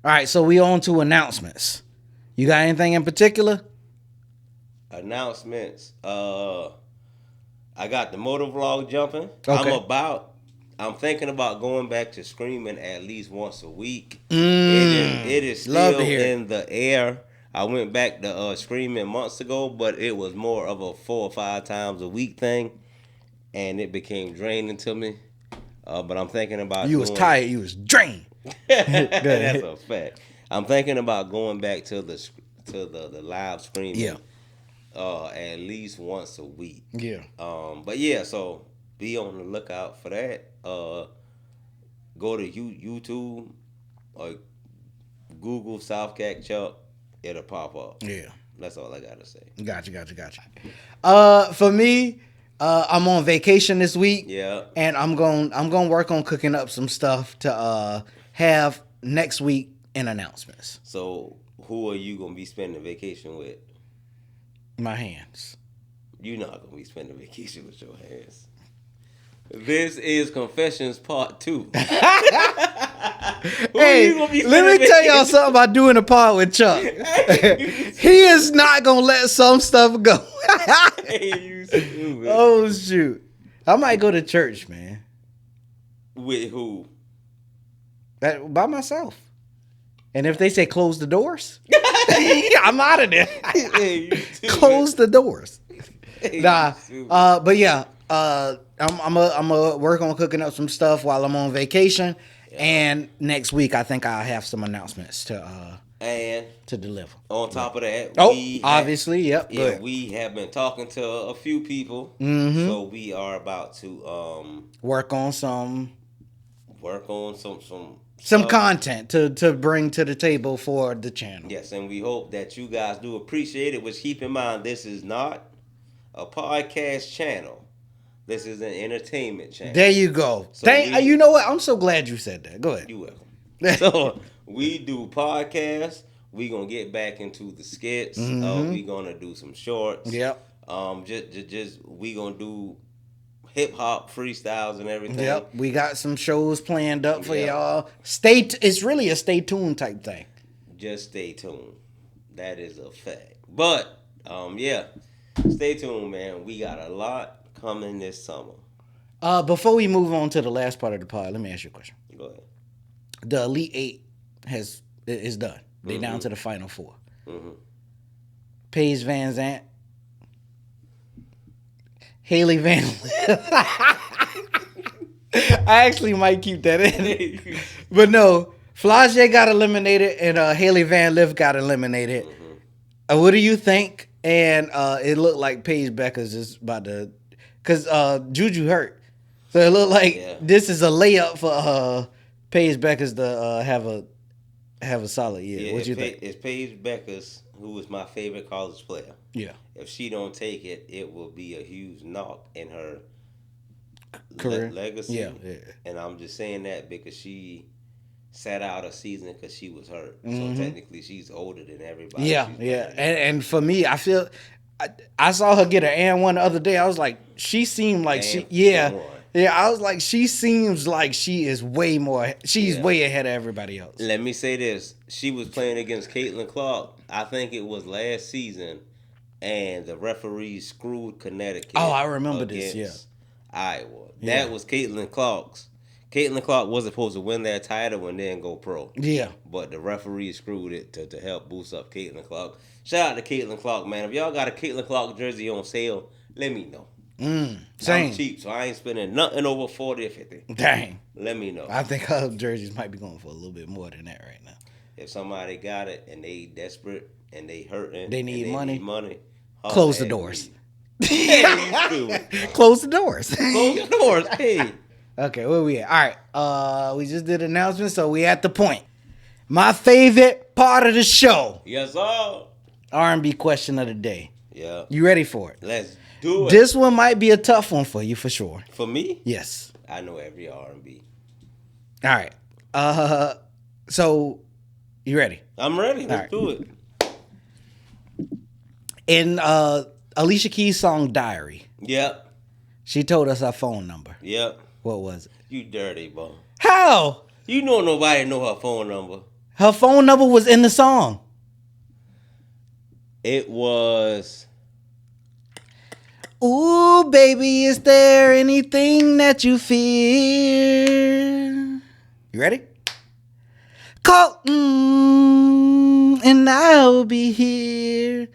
All right, so we on to announcements. You got anything in particular? Announcements. I got the motor vlog jumping. Okay. I'm thinking about going back to screaming at least once a week. Mm, It is love still to hear it. in the air. I went back to screaming months ago, but it was more of a 4 or 5 times a week thing, and it became draining to me. But I'm thinking about You was tired. You was drained. That's a fact. I'm thinking about going back to the live streaming. Yeah. At least once a week. Yeah. But yeah, so be on the lookout for that. Go to YouTube or Google South Cat Chuck. It'll pop up. Yeah. That's all I gotta say. Gotcha. For me, I'm on vacation this week. Yeah. And I'm going work on cooking up some stuff to have next week in announcements. So who are you gonna be spending vacation with? My hands. You're not gonna be spending vacation with your hands. This is Confessions Part 2. Hey, let me tell y'all something about doing a pod with Chuck. He is not gonna let some stuff go. Hey, you stupid. Oh shoot! I might go to church, man. With who? By myself. And if they say close the doors, I'm out of there. Hey, close the doors. Hey, Nah, but yeah, I'm a work on cooking up some stuff while I'm on vacation, and next week I think I'll have some announcements to deliver. On top of that, obviously, yep. Yeah, we have been talking to a few people, so we are about to work on some content to bring to the table for the channel. Yes, and we hope that you guys do appreciate it. Which keep in mind, this is not a podcast channel. This is an entertainment channel. There you go. So you know what? I'm so glad you said that. Go ahead. You're welcome. So we do podcasts. We gonna get back into the skits. We gonna do some shorts. Yep. Just we gonna do hip hop freestyles and everything. Yep. We got some shows planned up for y'all. It's really a stay tuned type thing. Just stay tuned. That is a fact. But stay tuned, man. We got a lot coming this summer. Before we move on to the last part of the pod, let me ask you a question. Go ahead. The Elite Eight is done. They down to the Final Four. Paige Van Zandt, Haley Van Lith. I actually might keep that in. But no, Flocka got eliminated and Haley Van Lith got eliminated. What do you think? And it looked like Paige Becker's just about to, because Juju hurt. So it looked like this is a layup for Paige Becker's to have a solid year. Yeah, what do you think? It's Paige Becker's, who is my favorite college player. Yeah. If she don't take it, it will be a huge knock in her career legacy. Yeah. And I'm just saying that because she sat out a season because she was hurt. So technically, she's older than everybody. Yeah. And for me, I feel I saw her get an and one the other day. I was like, she seemed like I was like, she seems like she is way more. She's way ahead of everybody else. Let me say this: she was playing against Caitlin Clark. I think it was last season, and the referees screwed Connecticut. Oh, I remember this. Yeah, Iowa. That was Caitlin Clark's. Caitlin Clark wasn't supposed to win that title and then go pro. Yeah, but the referees screwed it to help boost up Caitlin Clark. Shout out to Caitlin Clark, man. If y'all got a Caitlin Clark jersey on sale, let me know. Same. I'm cheap, so I ain't spending nothing over 40 or 50. Dang. Let me know. I think her jerseys might be going for a little bit more than that right now. If somebody got it and they desperate and they hurting, they need money. Close the doors. Hey, close the doors. Close the doors. Hey. Okay, where we at? All right. We just did announcements, so we at the point. My favorite part of the show. Yes, sir. R&B question of the day. Yeah. You ready for it? Let's do it. This one might be a tough one for you for sure. For me? Yes. I know every R&B. All right. So you ready? I'm ready. Let's do it. In Alicia Keys' song Diary. Yep. She told us her phone number. Yep. What was it? You dirty, boy. How? You know nobody know her phone number. Her phone number was in the song. It was. Ooh, baby, is there anything that you fear? You ready? Call, and I'll be here.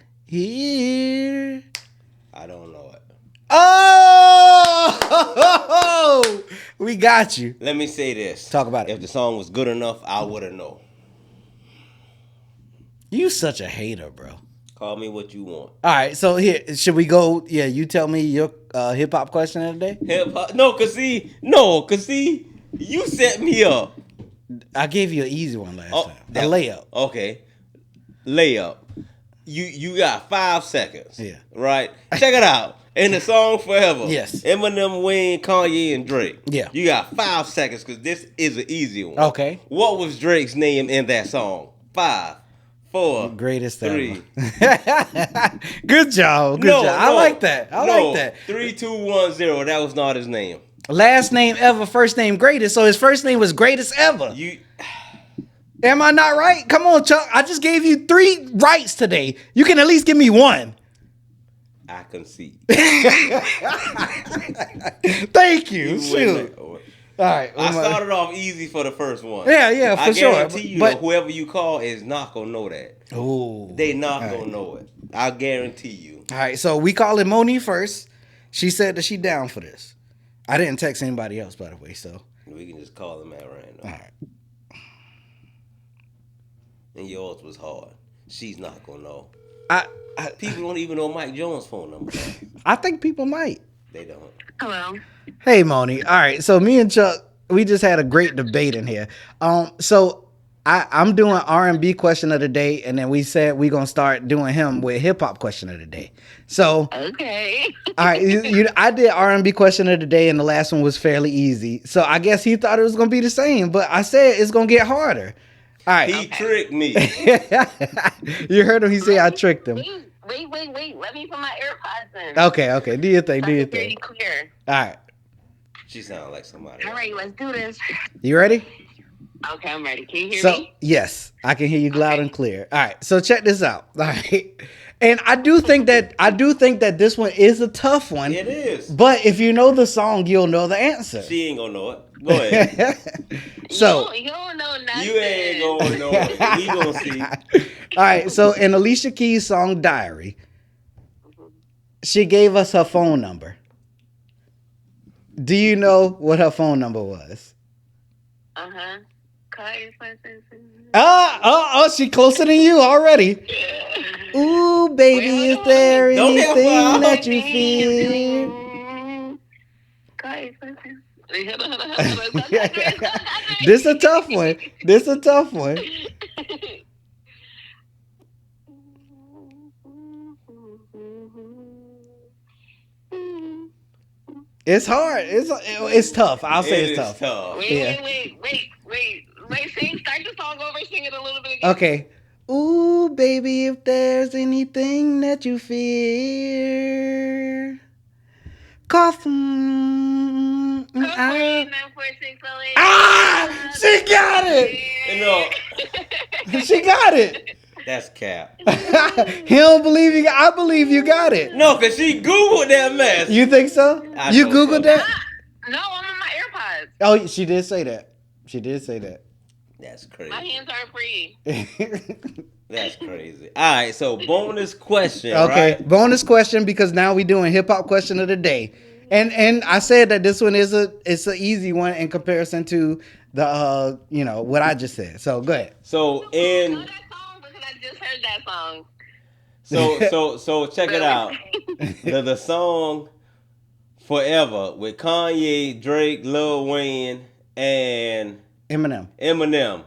I don't know it. Oh, we got you. Let me say this. Talk about it. If the song was good enough, I would have known. You such a hater, bro. Call me what you want. All right, so here, should we go? Yeah, you tell me your hip hop question of the day. Hip hop? No, cause see, you set me up. I gave you an easy one last time. A layup. Okay, layup. You got 5 seconds. Yeah. Right. Check it out. In the song Forever. Yes. Eminem, Wayne, Kanye, and Drake. Yeah. You got 5 seconds because this is an easy one. Okay. What was Drake's name in that song? 5, 4, Greatest 3. ever. Good job. Good job. I like that. I like that. 3, 2, 1, 0. That was not his name. Last name ever, first name greatest. So his first name was greatest ever. Am I not right? Come on, Chuck. I just gave you 3 rights today. You can at least give me 1. I concede. Thank you. Shoot. All right. I started off easy for the first one. Yeah, for sure. I guarantee you, but whoever you call is not gonna know that. Oh, they not gonna know it. I guarantee you. All right, so we call it Moni first. She said that she down for this. I didn't text anybody else, by the way. So we can just call them at random. All right. And yours was hard. She's not gonna know. People don't even know Mike Jones' phone number. I think people might. They don't. Hello. Hey, Moni. All right, so me and Chuck, we just had a great debate in here. So I'm doing R&B question of the day, and then we said we're gonna start doing him with hip hop question of the day. So okay. All right, I did R&B question of the day, and the last one was fairly easy. So I guess he thought it was gonna be the same, but I said it's gonna get harder. All right. He tricked me. You heard him. He said I tricked him. Wait. Let me put my AirPods in. Okay. Do your thing. Pretty clear. All right. She sounds like somebody. All right, let's do this. You ready? Okay, I'm ready. Can you hear me? Yes, I can hear you loud and clear. All right. So check this out. All right. And I do think that this one is a tough one. It is. But if you know the song, you'll know the answer. She ain't gonna know it. Go ahead. So you don't know nothing. You ain't gonna know it. We gonna see. All right. So in Alicia Keys' song "Diary," she gave us her phone number. Do you know what her phone number was? She closer than you already. Ooh, baby, is there anything that you feel? This a tough one. It's hard. It's tough. I'll say it's tough. Wait, start the song over, sing it a little bit again. Okay. Ooh, baby, if there's anything that you fear, call from. She got it. She got it. That's cap. He don't believe you. I believe you got it. No, because she Googled that mess. You think so? You Googled that? No, I'm on my AirPods. Oh, she did say that. That's crazy. My hands aren't free. That's crazy. All right, so bonus question. Okay, right? Bonus question because now we're doing hip hop question of the day, and I said that this one it's an easy one in comparison to the what I just said. So go ahead. So in. I just heard that song. So check it out. The song Forever with Kanye, Drake, Lil Wayne, and Eminem.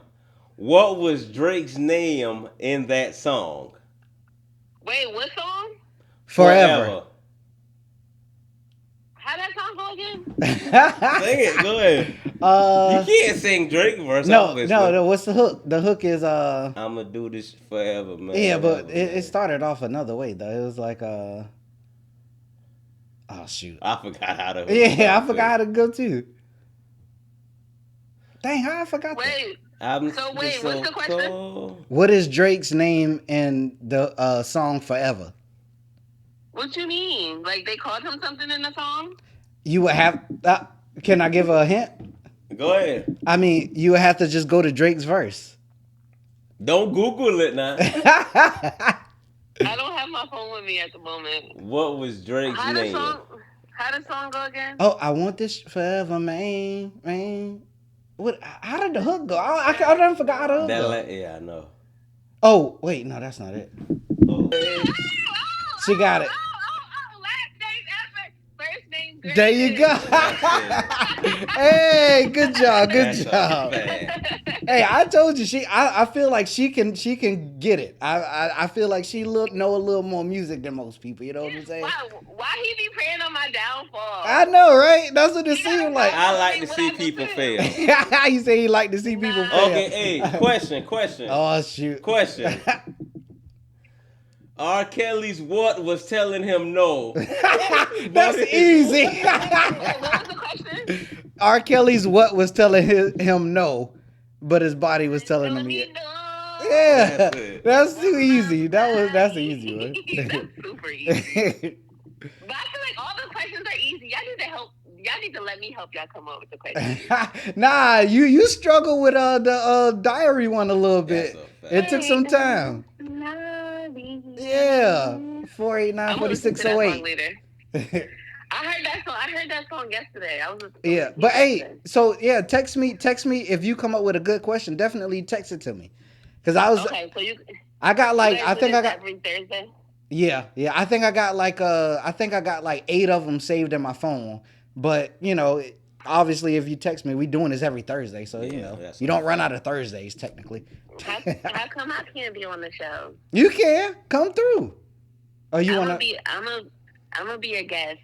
What was Drake's name in that song? Wait, what song? Forever. How that song go again? Sing it, go ahead. You can't sing Drake verse. No. What's the hook? The hook is I'ma do this forever, man. Yeah, but it started off another way though. It was like oh shoot, I forgot how to. Yeah, I forgot how to go too. Dang, how I forgot that. So wait, what's the question? Cold. What is Drake's name in the song Forever? What you mean? Like they called him something in the song? You would have. Can I give a hint? Go ahead. I mean, you would have to just go to Drake's verse. Don't Google it now. I don't have my phone with me at the moment. What was Drake's name? How the song go again? Oh, I want this forever, man. What? How did the hook go? I done forgot how the hook go. Yeah, I know. Oh, wait, no, that's not it. Oh. She got it. Last name effort, first name Drake. There you go. Hey, good job. Hey, I told you I feel like she can get it. I feel like she know a little more music than most people. You know what I'm saying? Why he be praying on my downfall? I know, right? That's what it seems like. I like to see people fail. You say you like to see people fail. Okay, hey, question. Oh shoot. Question. R. Kelly's what was telling him no? That's easy. What was the question? R. Kelly's what was telling him no, but his body was telling him yes. Yeah, that's too easy. That's the easy one. That's super easy. But I feel like all the questions are easy. Y'all need to help. Y'all need to let me help y'all come up with the questions. Nah, you struggle with the diary one a little bit. It took some time. Yeah, 489-4608. I heard that song yesterday. Yeah, but hey, so yeah, text me if you come up with a good question. Definitely text it to me, because I was. Okay, so I got like every Thursday. Yeah, I think I got like 8 of them saved in my phone. But you know, obviously, if you text me, we doing this every Thursday, so you know, you don't run out of Thursdays technically. How come I can't be on the show? You can come through. Oh, you I'm wanna? I'm gonna be a guest.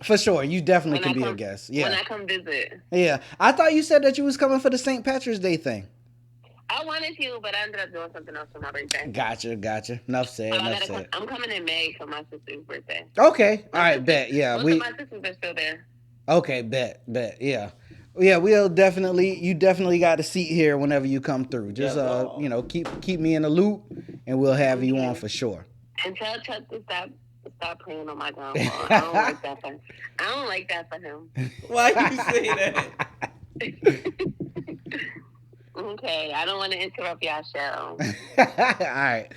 For sure, you definitely can be a guest. Yeah. When I come visit. Yeah, I thought you said that you was coming for the St. Patrick's Day thing. I wanted to, but I ended up doing something else for my birthday. Gotcha. Enough said. I'm coming in May for my sister's birthday. Okay. All right. Bet. Yeah. Most of my sisters are still there. Okay. Bet. Yeah. Yeah. You definitely got a seat here whenever you come through. Just you know, keep me in the loop, and we'll have you on for sure. And tell Chuck to stop playing on my downfall. I don't like that for him. Why you say that? Okay, I don't want to interrupt y'all show. All right.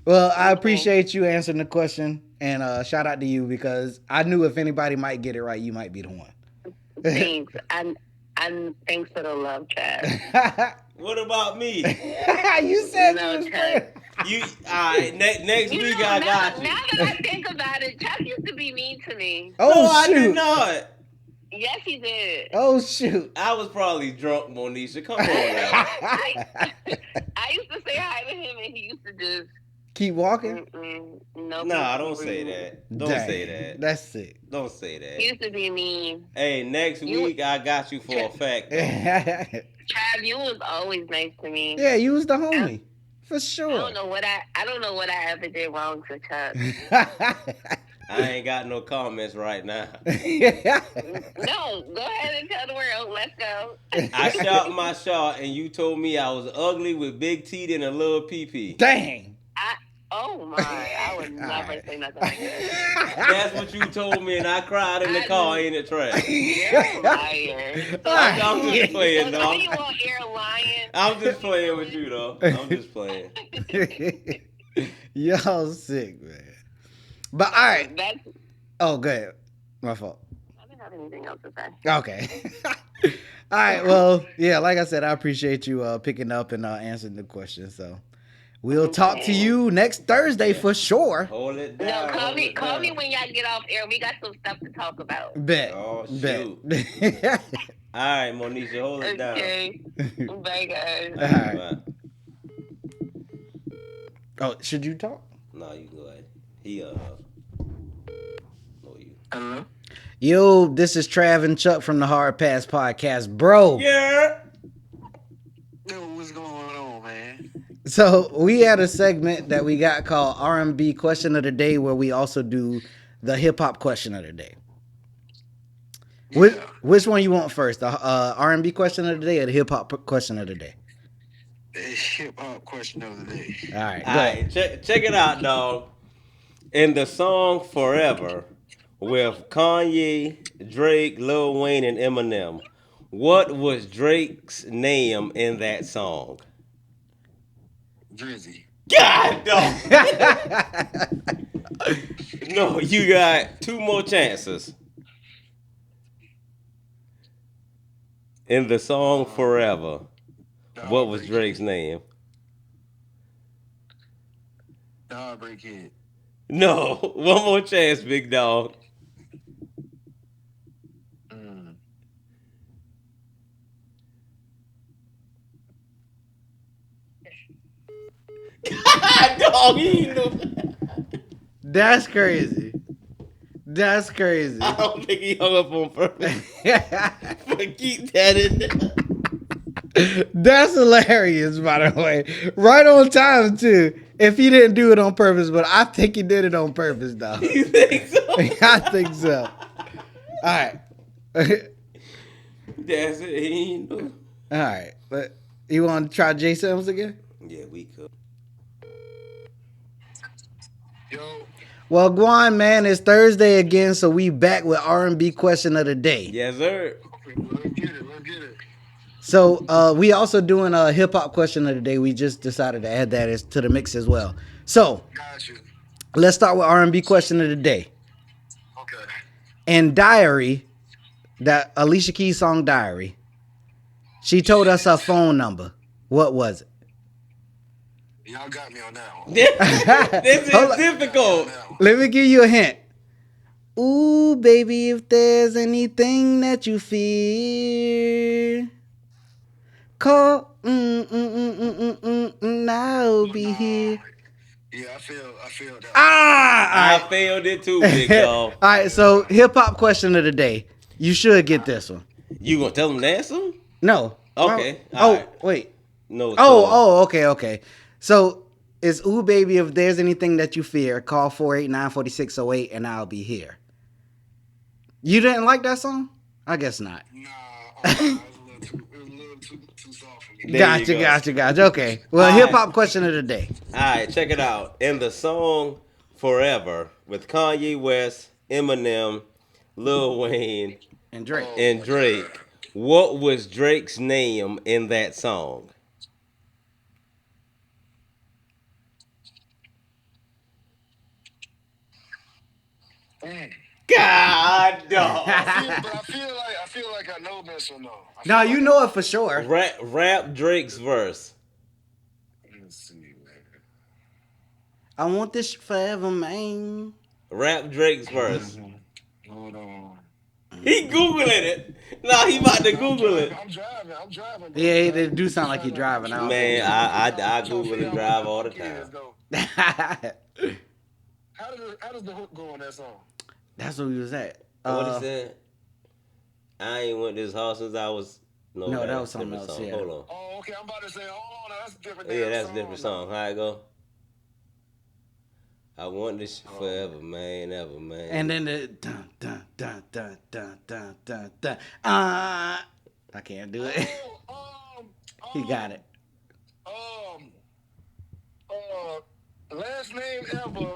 Well, I appreciate you answering the question, and shout out to you, because I knew if anybody might get it right, you might be the one. Thanks. I'm thanks for the love, Chad. What about me? You said no, Chad. Next week I got you. Now that I think about it, Chuck used to be mean to me. Oh, no, shoot. I did not. Yes, he did. Oh, shoot. I was probably drunk, Monisha. Come on now. I used to say hi to him, and he used to just keep walking. No, nah, don't say that. Don't say that. That's sick. Don't say that. He used to be mean. Hey, next week I got you for a fact. Trav, you was always nice to me. Yeah, you was the homie. For sure. I don't know what I ever did wrong to Chuck. I ain't got no comments right now. No, go ahead and tell the world. Let's go. I shot my shot, and you told me I was ugly with big teeth and a little pee-pee. Dang. Oh my, I would never say nothing like that. That's what you told me, and I cried in the car in the trash. You're a liar. I'm just playing, though. You want you're lying? I'm just playing with you, though. I'm just playing. Y'all sick, man. But all right. Oh, go ahead. My fault. I didn't have anything else to say. Okay. All right. Well, yeah, like I said, I appreciate you picking up and answering the question. So we'll talk to you next Thursday for sure. Hold it down. No, call me when y'all get off air. We got some stuff to talk about. Bet. Oh, shoot. Bet. All right, Monisha, hold it down. Okay. Bye, guys. All right. Bye. Oh, should you talk? No, you go ahead. Know you. Hello? Yo, this is Trav and Chuck from the Hard Pass Podcast, bro. Yeah. Yo, what's going on, man? So we had a segment that we got called R&B Question of the Day, where we also do the Hip-Hop Question of the Day. Yeah. Which one you want first? The R&B Question of the Day or the Hip-Hop Question of the Day? Hip-hop question of the day. All right, go All ahead. right, check it out, dog. In the song "Forever" with Kanye, Drake, Lil Wayne, and Eminem, what was Drake's name in that song? Drizzy. God, dog. No, you got two more chances. In the song "Forever," what was Drake's name? Breakhead. No, one more chance, big dog. Dog, you know. That's crazy. That's crazy. I don't think he hung up on purpose. But keep that in there. That's hilarious, by the way. Right on time, too. If he didn't do it on purpose, but I think he did it on purpose, though. You think so? I think so. All right. That's it. He ain't know. All right. But you want to try Jay Sims again? Yeah, we could. Yo. Well, Guan, man, it's Thursday again, so we back with R&B question of the day. Yes, sir. Let's get it. So we also doing a hip-hop question of the day. We just decided to add that to the mix as well. So Got you. let's start with R&B question of the day. Okay. In Diary, that Alicia Keys song Diary, she told us her phone number. What was it? Y'all got me on that one. This is difficult. Let me give you a hint. Ooh, baby, if there's anything that you fear, call. I'll be here. Yeah, I feel that. I failed it too, big dog. All right, so hip hop question of the day. You should get this one. You gonna tell him the answer? No. Okay. Oh, right. wait. No. Okay. So it's ooh, baby, if there's anything that you fear, call 489-4608 and I'll be here. You didn't like that song? I guess not. Nah, it was a little too soft for me. Gotcha. Okay. Well, hip hop question of the day. All right, check it out. In the song "Forever" with Kanye West, Eminem, Lil Wayne, and Drake. What was Drake's name in that song? God, dog. I feel like I know this one though. No, you know it for sure. Rap Drake's verse. Let's see, man. I want this forever, man. Rap Drake's verse. Hold on. He Googling it. No, he about to Google it. I'm driving. Yeah, it do sound like he driving. Man, I Google and drive all the time. How does the hook go on that song? That's what we was at. What he said? I ain't went this hard since I was. No, that was something else. Song. Yeah. Hold on. Oh, okay. I'm about to say, hold on. That's a different. Yeah, that's a different song. How it go? I want this forever, man, ever, man. And then the dun dun dun dun dun dun dun dun. I can't do it. He got it. Last name ever.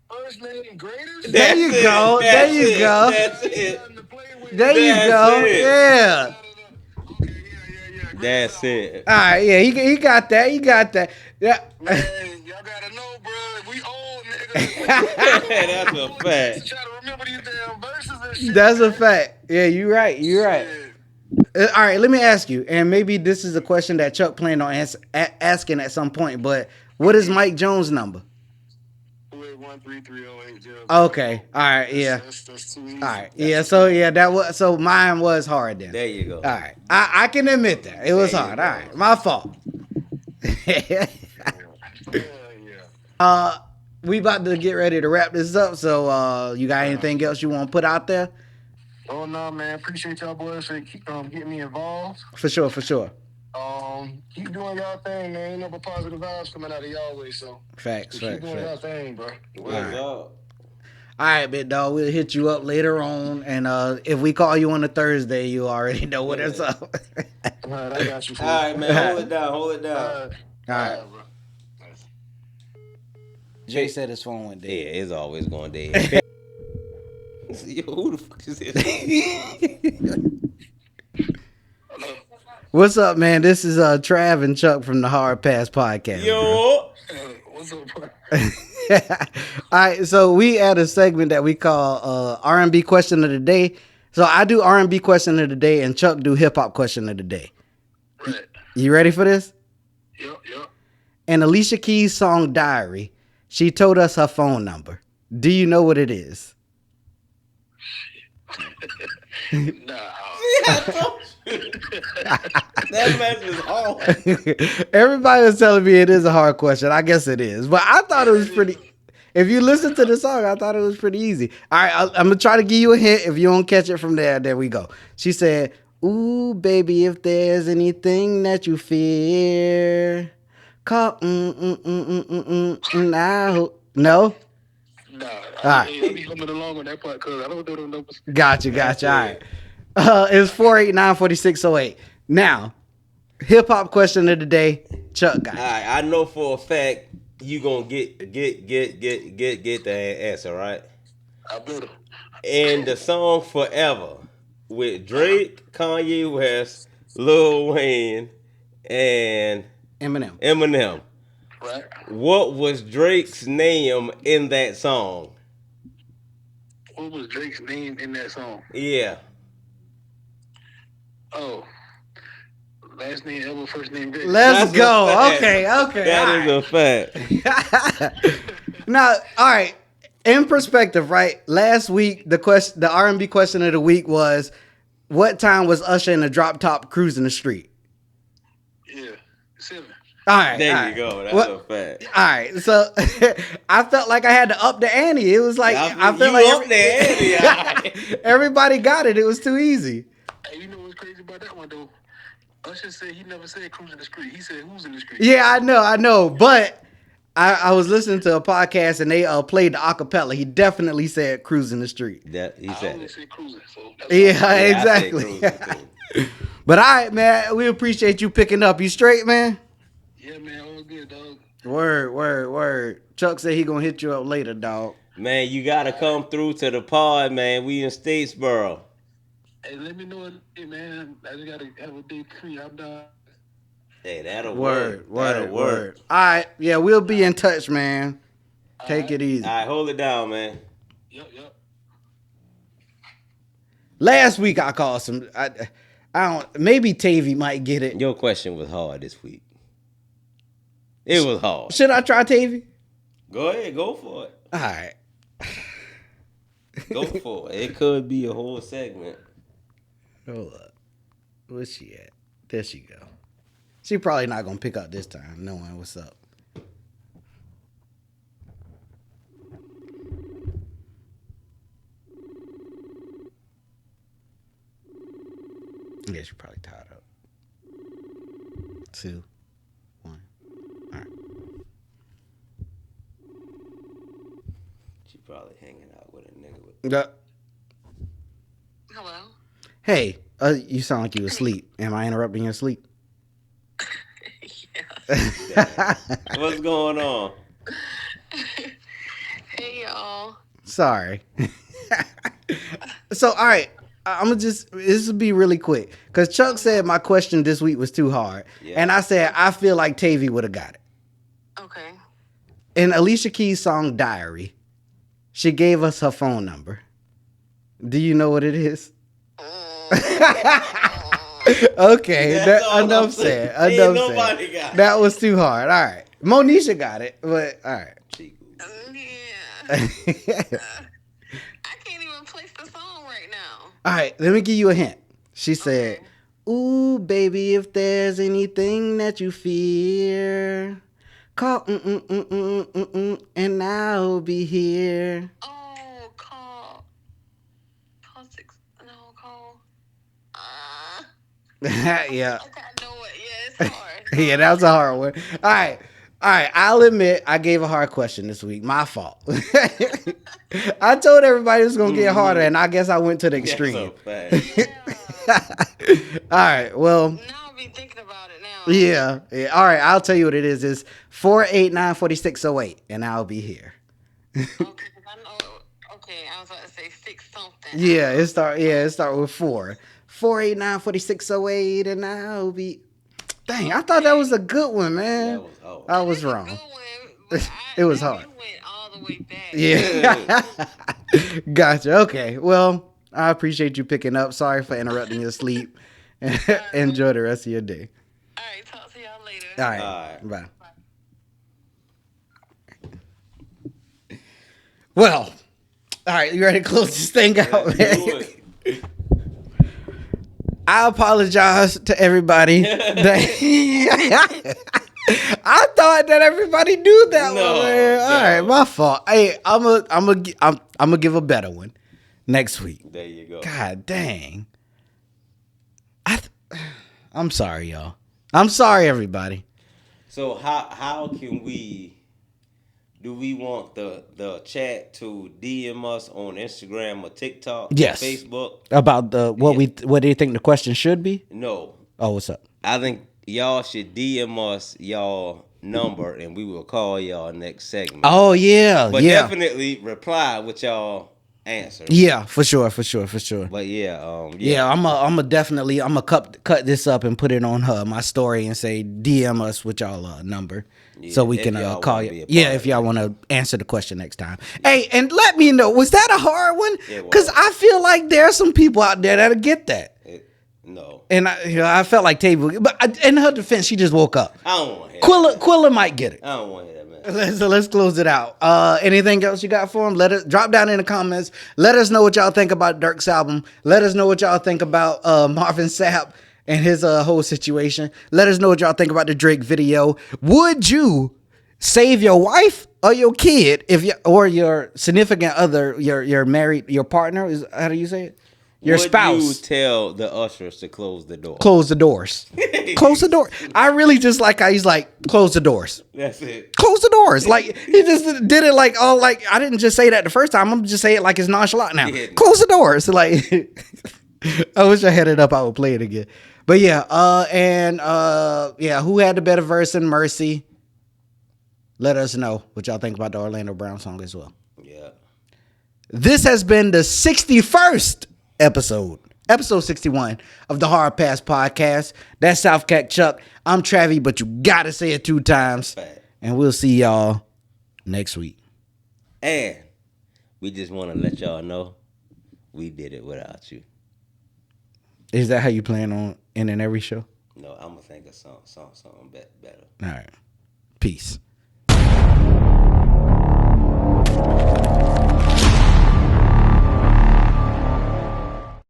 First name greatest. There you go. That's it. There you go. Yeah. That's it. All right. Yeah. He got that. Yeah. Man, y'all gotta know, bro. We old niggas. That's a fact. Try to remember these damn verses and shit. That's a fact. Yeah. You're right. All right. Let me ask you, and maybe this is a question that Chuck planned on asking at some point. But what is Mike Jones' number? 281-3308. Okay. All right. Yeah. That's too easy. All right. Yeah. So mine was hard then. There you go. All right. I can admit that it was hard. All right. My fault. We about to get ready to wrap this up. So you got anything else you want to put out there? Oh no, man. Appreciate y'all boys for getting me involved. For sure. Keep doing y'all thing, man. Ain't no but positive vibes coming out of y'all way, so Facts. keep doing y'all thing, bro. All All right, big dog. We'll hit you up later on, and if we call you on a Thursday, you already know what it's up. All right, I got you. All right, man. Hold it down. Hold it down. All right. bro. Jay said his phone went Yeah, dead. it's always going dead. Yo, who the fuck is this? What's up, man? This is Trav and Chuck from the Hard Pass Podcast. Yo. What's up, bro? All right, so we had a segment that we call R&B Question of the Day. So I do R&B Question of the Day, and Chuck do Hip Hop Question of the Day. Right. You ready for this? Yep. In Alicia Keys' song Diary, she told us her phone number. Do you know what it is? Nah. That mess is hard. Everybody was telling me it is a hard question. I guess it is. But I thought it was pretty... If you listen to the song, I thought it was pretty easy. All right, I'm going to try to give you a hint. If you don't catch it from there we go. She said, ooh, baby, if there's anything that you fear, call now. No? Nah. All right. I'll be coming along on that part because I don't know the numbers. Gotcha. All right. It's 489-4608. Now, hip-hop question of the day. Chuck got it. All right, I know for a fact you gonna get the answer, right? I better. And the song Forever with Drake, Kanye West, Lil Wayne, and Eminem. Right. What was Drake's name in that song? What was Drake's name in that song? Yeah. Oh. Last name ever, first name Drake. Let's go. Okay. That is a fact. Now, all right. In perspective, right? Last week, the R&B question of the week was, what time was Usher in the drop top cruising the street? Yeah, 7. All right. There you go. That's a fact. All right. So I felt like I had to up the ante. It was like I felt like up the ante. Everybody got it. It was too easy. Hey, you know what's crazy about that one though? Usher said he never said cruising the street. He said who's in the street. Yeah, I know. But I was listening to a podcast and they played the acapella. He definitely said cruising the street. That he I said only it. said cruising. So Yeah, I said exactly. cruising, too. But all right, man. We appreciate you picking up. You straight, man? Yeah, man, all good, dog. Word. Chuck said he gonna hit you up later, dog. Man, you gotta come through to the pod, man. We in Statesboro. Hey, let me know, man. I just gotta have a day free. I'm done. Hey, that'll Word. work. All right, yeah, we'll be in touch, man. Take it easy. All right, hold it down, man. Yep. Last week I called some. I don't. Maybe Tavy might get it. Your question was hard this week. It was hard. Should I try Tavy? Go ahead, go for it. All right. Go for it. It could be a whole segment. Hold up. Where's she at? There she go. She probably not gonna pick up this time, knowing what's up. Yeah, she probably tied up. 2, 1. All right. She probably hanging out with a nigga. Hello? Hey, you sound like you asleep. Am I interrupting your sleep? What's going on? Hey, y'all. Sorry. So, all right. This will be really quick. Because Chuck said my question this week was too hard. Yeah. And I said, I feel like Tavy would have got it. Okay. In Alicia Keys' song Diary, she gave us her phone number. Do you know what it is? Okay, enough said. Ain't nobody got it. That was too hard. All right. Monisha got it, but all right. I can't even place the song right now. All right, let me give you a hint. She said, ooh, baby, if there's anything that you fear, call, and I'll be here. Oh, call 6, no, call. Yeah. Okay, I know it. Yeah, it's hard. Yeah, that was a hard one. All right. right, I'll admit I gave a hard question this week. My fault. I told everybody it was gonna get harder, and I guess I went to the extreme. All right, well. Now I'll be thinking about it now. Yeah. All right, I'll tell you what it is. It's 489-4608, and I'll be here. Okay, I was about to say 6 something. Yeah, it start with 4. 489-4608, and I'll be. Dang, I thought that was a good one, man. I was wrong. It was hard. You went all the way back. Yeah. Gotcha. Okay. Well, I appreciate you picking up. Sorry for interrupting your sleep. Enjoy the rest of your day. All right, talk to y'all later. All right. Bye. Well, all right, you ready to close this thing out, man? I apologize to everybody. I thought that everybody knew that one, man. All right, my fault. Hey, I'm gonna give a better one next week. There you go. God dang. I'm sorry, y'all. I'm sorry, everybody. So how can do we want the chat to DM us on Instagram or TikTok? Yes. Or Facebook? About what do you think the question should be? No. Oh, what's up? I think y'all should DM us y'all number and we will call y'all next segment. Oh yeah. But yeah. definitely reply with y'all answer. Yeah, for sure. But yeah, I'm gonna cut this up and put it on my story and say DM us with y'all number. Yeah, so we can call you. Yeah, if y'all want to answer the question next time. Yeah. Hey, and let me know, was that a hard one? Because I feel like there are some people out there that'll get that. No. And I felt like Table, but in her defense, she just woke up. I don't want to hear that. Quilla might get it. I don't want to hear that, man. So let's close it out. Anything else you got for him? Let us drop down in the comments. Let us know what y'all think about Durk's album. Let us know what y'all think about Marvin Sapp and his whole situation. Let us know what y'all think about the Drake video. Would you save your wife or your kid or your significant other, your married, your partner? How do you say it? Your spouse. Would you tell the ushers to close the door? Close the doors. Close the door. I really just like how he's like, close the doors. That's it. Close the doors. Like, he just did it like, all like, I didn't just say that the first time. I'm just say it like it's nonchalant now. Yeah. Close the doors. Like, I wish I had it up. I would play it again. But yeah, who had the better verse in Mercy? Let us know what y'all think about the Orlando Brown song as well. Yeah. This has been the 61st episode 61 of the Hard Pass Podcast. That's South Cat Chuck. I'm Travi, but you gotta say it 2 times. And we'll see y'all next week. And we just want to let y'all know we did it without you. Is that how you plan on ending every show? No, I'm gonna think of something better. All right. Peace.